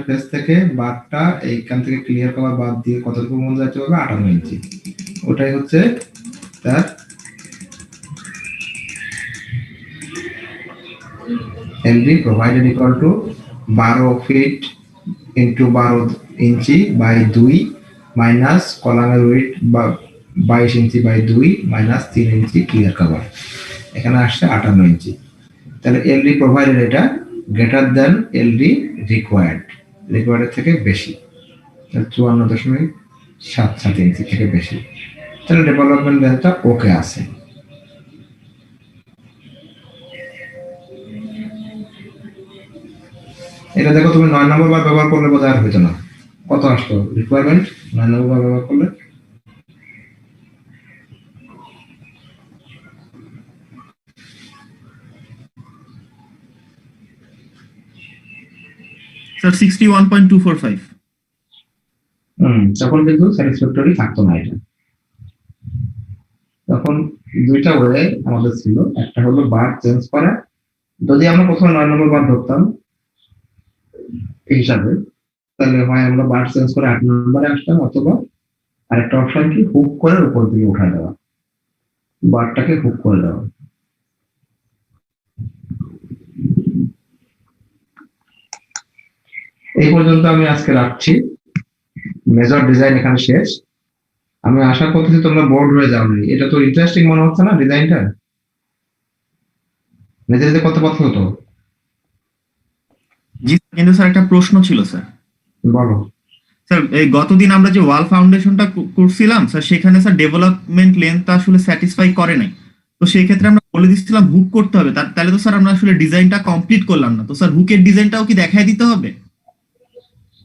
ফেস থেকে বারটা এইখান থেকে ক্লিয়ার কভার বাদ দিয়ে কতটুকু মন যাচ্ছে হবে 58 ইঞ্চি। ওটাই হচ্ছে তার LD provided equal to 12 feet into 12 inch by 2 minus কলামের width 22 inch by 2 minus 3 inch clear cover, এখানে আসছে 58 ইঞ্চি। তাহলে LD প্রোভাইডেড এটা গ্রেটার দেন LD রিকোয়ার্ডের থেকে বেশি, 54.77 ইঞ্চি থেকে বেশি। তাহলে ডেভেলপমেন্ট লেন্থটা ওকে আছে। এটা দেখো তুমি 9 নম্বর বার ব্যবহার করলে বোধহয় আর হইতো না। কত আসতো রিকোয়ারমেন্ট 9 নম্বর বার ব্যবহার করলে? স্যার 61.245। তখন কিন্তু স্যাটিসফ্যাক্টরি থাকতো না এটা। তখন দুইটা ওয়ে আমাদের ছিল, একটা হলো বার চেঞ্জ করা। যদি আমরা প্রথমে 9 নম্বর বার ধরতাম এই হিসাবে, তাহলে হয় আমরা বার চেঞ্জ করে 8 নম্বরে আসতাম, অথবা আরেকটা অপশন কি হুক করে উপর দিকে উঠা দেওয়া, বারটাকে হুক করে দেওয়া। এই পর্যন্ত আমি আজকে রাখছি। মেজর ডিজাইন এখানে শেষ। আমি আশা করতেছি তোমরা বোর্ড হয়ে যাওনি। এটা তো ইন্টারেস্টিং মনে হচ্ছে না ডিজাইনটা? নিজে নিজে কত পথ হতো? জি, কিন্তু স্যার একটা প্রশ্ন ছিল স্যার। বলো। স্যার এই গতদিন আমরা যে ওয়াল ফাউন্ডেশনটা করছিলাম স্যার, সেখানে স্যার ডেভেলপমেন্ট লেন্থ আসলে স্যাটিসফাই করে নাই। তো সেই ক্ষেত্রে আমরা বলে দিচ্ছিলাম হুক করতে হবে, তাহলে তো স্যার আমরা আসলে ডিজাইনটা কমপ্লিট করলাম না। তো স্যার হুকের ডিজাইনটাও কি দেখায় দিতে হবে?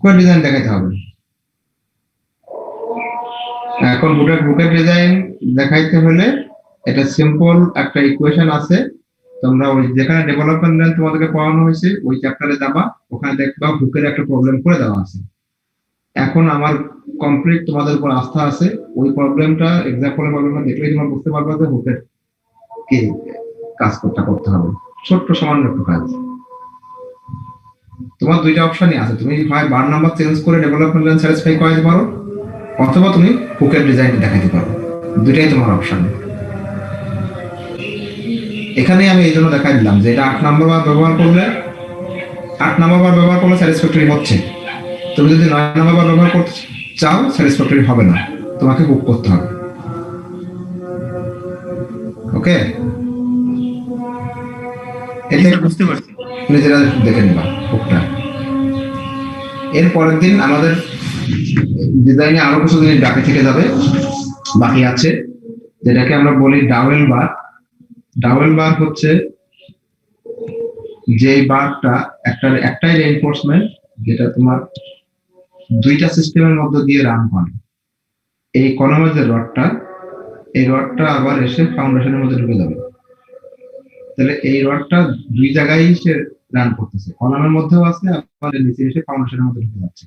কোন ডিজাইন দেখাতে হবে? এখন বুকের ডিজাইন দেখাইতে হলে এটা সিম্পল একটা ইকুয়েশন আছে। তোমরা ওই যেখানে ডেভেলপমেন্ট লেন্থ তোমাদেরকে পড়ানো হয়েছে ওই চ্যাপ্টারে যাবা, ওখানে দেখবা বুকের একটা প্রবলেম করে দেওয়া আছে। এখন আমার কমপ্লিট তোমাদের উপর আস্থা আছে, ওই প্রবলেমটা এক্সাম্পলের প্রবলেমটা দেখলেই তোমরা বুঝতে পারবা যে বুকের কি কাজ করতে হবে। ছোট্ট সামান্য একটু কাজ। তোমার দুইটা অপশনই আছে, তুমি হয় বার নাম্বার চেঞ্জ করে ডেভেলপমেন্ট লেন্থ স্যাটিসফাই করাতে পারো, অথবা তুমি হুকের ডিজাইন দেখাতে পারো। দুটাই তোমার অপশন। এখানে আমি এই জন্য দেখাই দিলাম যে এটা 8 নম্বর বার ব্যবহার করলে 8 নম্বর বার ব্যবহার করলে স্যাটিসফ্যাক্টরি হচ্ছে। তুমি যদি 9 নম্বর বার ব্যবহার করতে চাও স্যাটিসফ্যাক্টরি হবে না, তোমাকে হুক করতে হবে। ওকে, এটা বুঝতে পারছি। নিজেরা দেখে নিবা হুকটা। এর পরের দিন আমাদের ডিজাইনে আরো কিছু জিনিস বাকি থেকে যাবে, বাকি আছে, যেটাকে আমরা বলি ডাবল বার। ডাবল বার হচ্ছে যে বারটা একটাই রেইনফোর্সমেন্ট, যেটা তোমার দুইটা সিস্টেমের মধ্যে দিয়ে রান করে। এই কলামের যে রডটা, এই রডটা আবার এসে ফাউন্ডেশনের মধ্যে ঢুকে যাবে। তাহলে এই রডটা দুই জায়গায় সে রান করতেছে, কলামের মধ্যেও আছে, আবার নিচে এসে ফাউন্ডেশনের মধ্যে ঢুকে যাচ্ছে।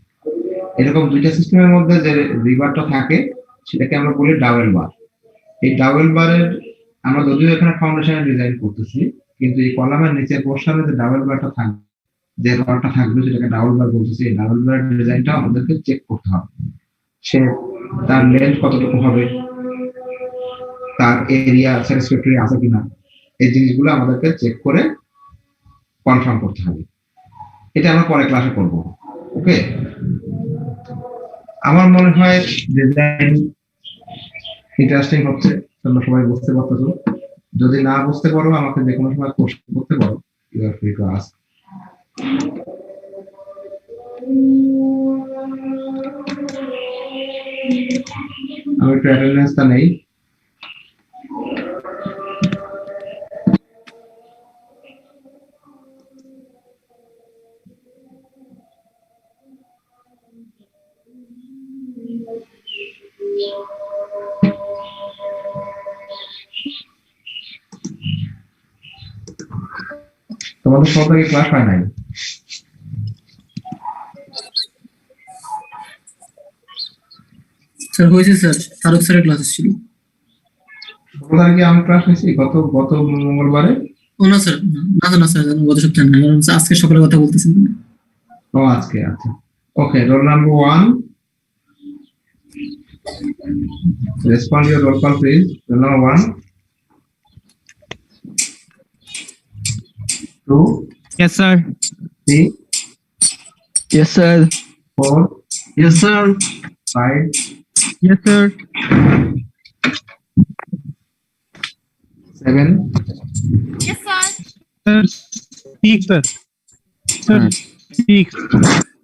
এরকম দুইটা সিস্টেমের মধ্যে যে রিবারটা থাকে সেটাকে আমরা বলি ডাবল বার। এই ডাবল বারের আমরা যদিও এখানে ফাউন্ডেশনের ডিজাইন করতেছি, কিন্তু এই কলামের নিচের পোর্শনে যে ডাবল বারটা থাকবে, যে রডটা থাকবে সেটাকে ডাবল বার বলতেছি। এই ডাবল বারের ডিজাইনটা আমাদেরকে চেক করতে হবে। সে তার লেন্থ কতটুকু হবে, তার এরিয়া স্যাটিসফ্যাক্টরি আছে কিনা, এই জিনিসগুলো আমাদেরকে চেক করে কনফার্ম করতে হবে। এটা আমরা পরে ক্লাসে করব। ওকে, আমার মনে হয় ডিজাইন ইন্টারেস্টিং হচ্ছে, তোমরা সবাই বুঝতে পারতেছো। যদি না বুঝতে পারো আমাকে যে কোনো সময় কোশ্চেন করতে পারো, you are free to ask. আমি একটু অ্যাটেন্ডেন্সটা নেই। তোমাদের সব থেকে ক্লাস হয় নাই? স্যার হয়েছে স্যার, ফারুক স্যারের ক্লাস ছিল। 16 তারিখে আমি ক্লাস নিয়েছি, গত মঙ্গলবারে। ও না স্যার, না স্যার, গত সপ্তাহে না, কারণ আজকে সকালে কথা বলতেছেন। ও আজকে, আচ্ছা। Okay, roll number 1, respond your roll call please. Roll number 1, 2, Yes, sir. 3, Yes, sir. 4, Yes, sir. 5, Yes, sir. 7, Yes, sir. Sir, speak, sir. Sir, speak.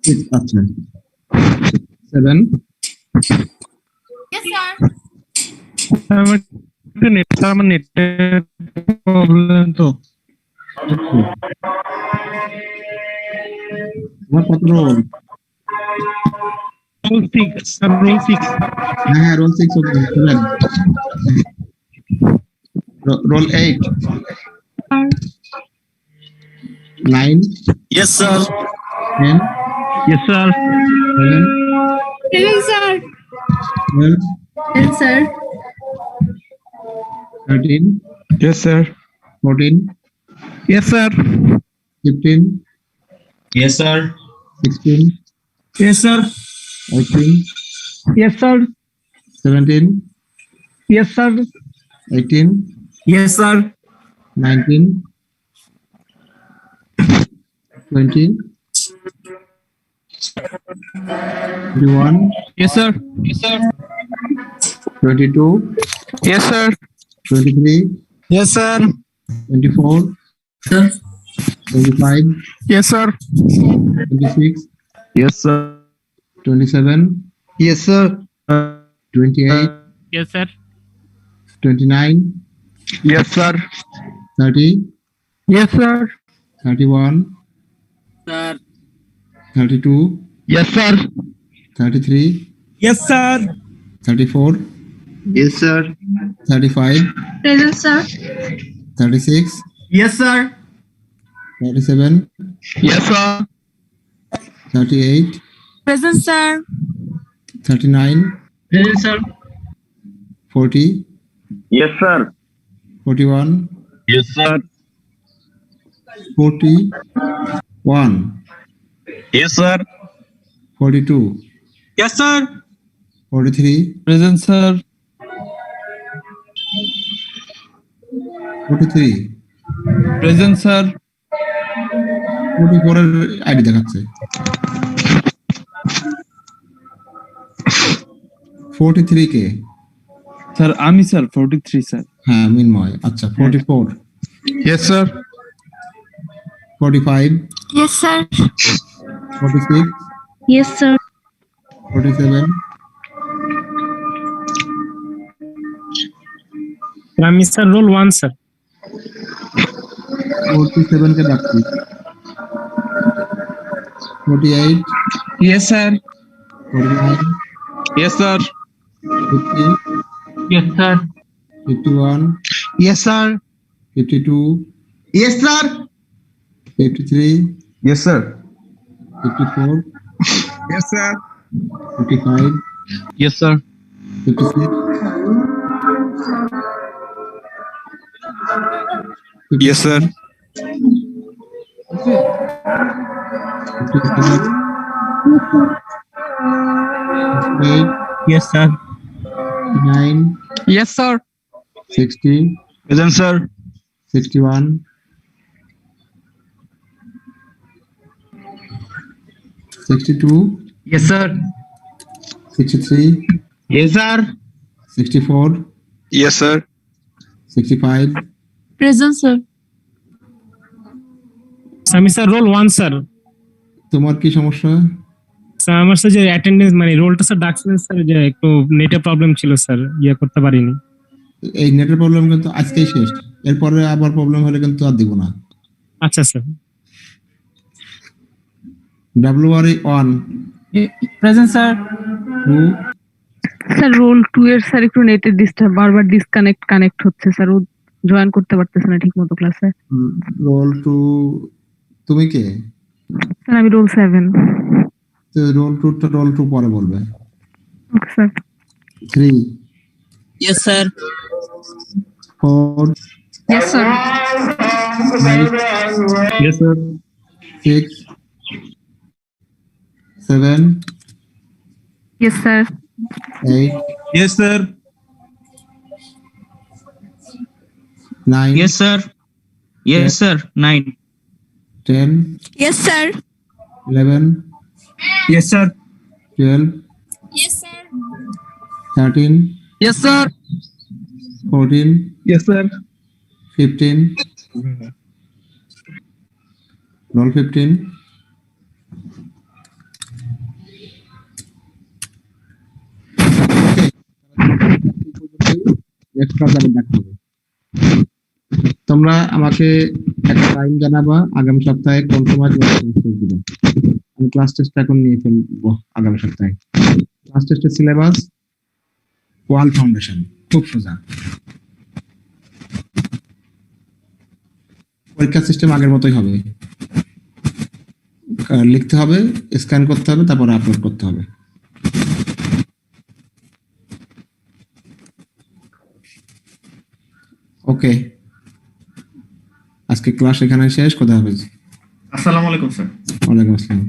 6, আচ্ছা, 7, Yes, sir. আমার নেট প্রবলেম তো। তোমার কত রোল? Role 6 sir, roll 6। হ্যাঁ, roll 6 roll 8 9 Yes, sir. 10 yes sir. 11 Present, sir. 12 Present, sir. 13 yes sir. 14 yes sir. 15 Yes, sir. 16 yes sir. 18 yes sir. 17 yes sir. 18 yes sir. 19 20 21 yes sir. Yes sir. 22 yes sir. 23 yes sir. 24 Sir. 25 yes sir. 26 yes sir. 27 yes sir. 28 yes sir. 29 yes sir. 30 yes sir. 31 Sir. 32 yes sir. 33 Yes, sir. 34 yes sir. 35 Present, sir. 36 Yes, sir. 37 yes sir. 38 Present, sir. 39 Present, sir. 40 yes sir. 41 yes sir. 41 yes sir. 42 Yes, sir. 43 present sir. 43 present sir. 44 এর ID দেখাচ্ছে 43 কে sir আমি sir 43 sir. হ্যাঁ মিনময় আচ্ছা 44 yes sir. 45 Yes, sir. 46 Yes, sir. 47 আমি sir roll 1 sir. 47 কে ডাকছি 48 yes sir. 49 yes sir. 50 Yes, sir. 51 yes sir. 52 yes sir. 53 yes sir. 54 yes sir. 55 yes sir. 56 yes sir. 57 58 Yes, sir. 59 yes sir. 60 present sir. 61 62 Yes, sir. 63 yes sir. 64 yes sir. 65 Present, sir. আমি sir roll 1 sir. তোমার কি সমস্যা? Sir আমার sir যে attendance মানে রোলটা sir ডাকছিলেন sir, যে একটু নেটের প্রবলেম ছিল স্যার, ইয়ে করতে পারিনি। এই নেটের প্রবলেম কিন্তু আজকেই শেষ, এরপরে আবার প্রবলেম হলে কিন্তু আর দিব না। আচ্ছা sir. WRE 1 Present, sir. 2 sir roll 2 এর স্যার একটু নেটের ডিস্টার্ব, বারবার কানেক্ট হচ্ছে স্যার, ও জয়েন করতে পারতেছে না ঠিক মতো ক্লাসে। রোল 2 তুমি কে? স্যার আমি রোল 7। তো রোল 2 পরে বলবে। Okay sir. 3 Yes, sir. 4 yes sir. 5 yes sir. 6 7 yes sir. 8 Yes, sir. 9 Yes, sir. Yes, sir. 9. 10 Yes, sir. 11 Yes, sir. 12 Yes, sir. 13 Yes, sir. 14 Yes, sir. 15 roll 15 তোমরা আমাকে একটা time জানাবা আগামী সপ্তাহে কোন সময় দিবে। আমি ক্লাস টেস্ট এখন নিয়ে ফেলবো আগামী সপ্তাহে। ক্লাস টেস্টের সিলেবাস ওয়াল ফাউন্ডেশন, খুব সোজা। পরীক্ষা সিস্টেম আগের মতোই হবে, লিখতে হবে, স্ক্যান করতে হবে, তারপর আপলোড করতে হবে। ওকে, আজকে ক্লাস এখানে শেষ। খোদা হাফেজ। আসসালামু আলাইকুম স্যার। ওয়ালাইকুম আসসালাম।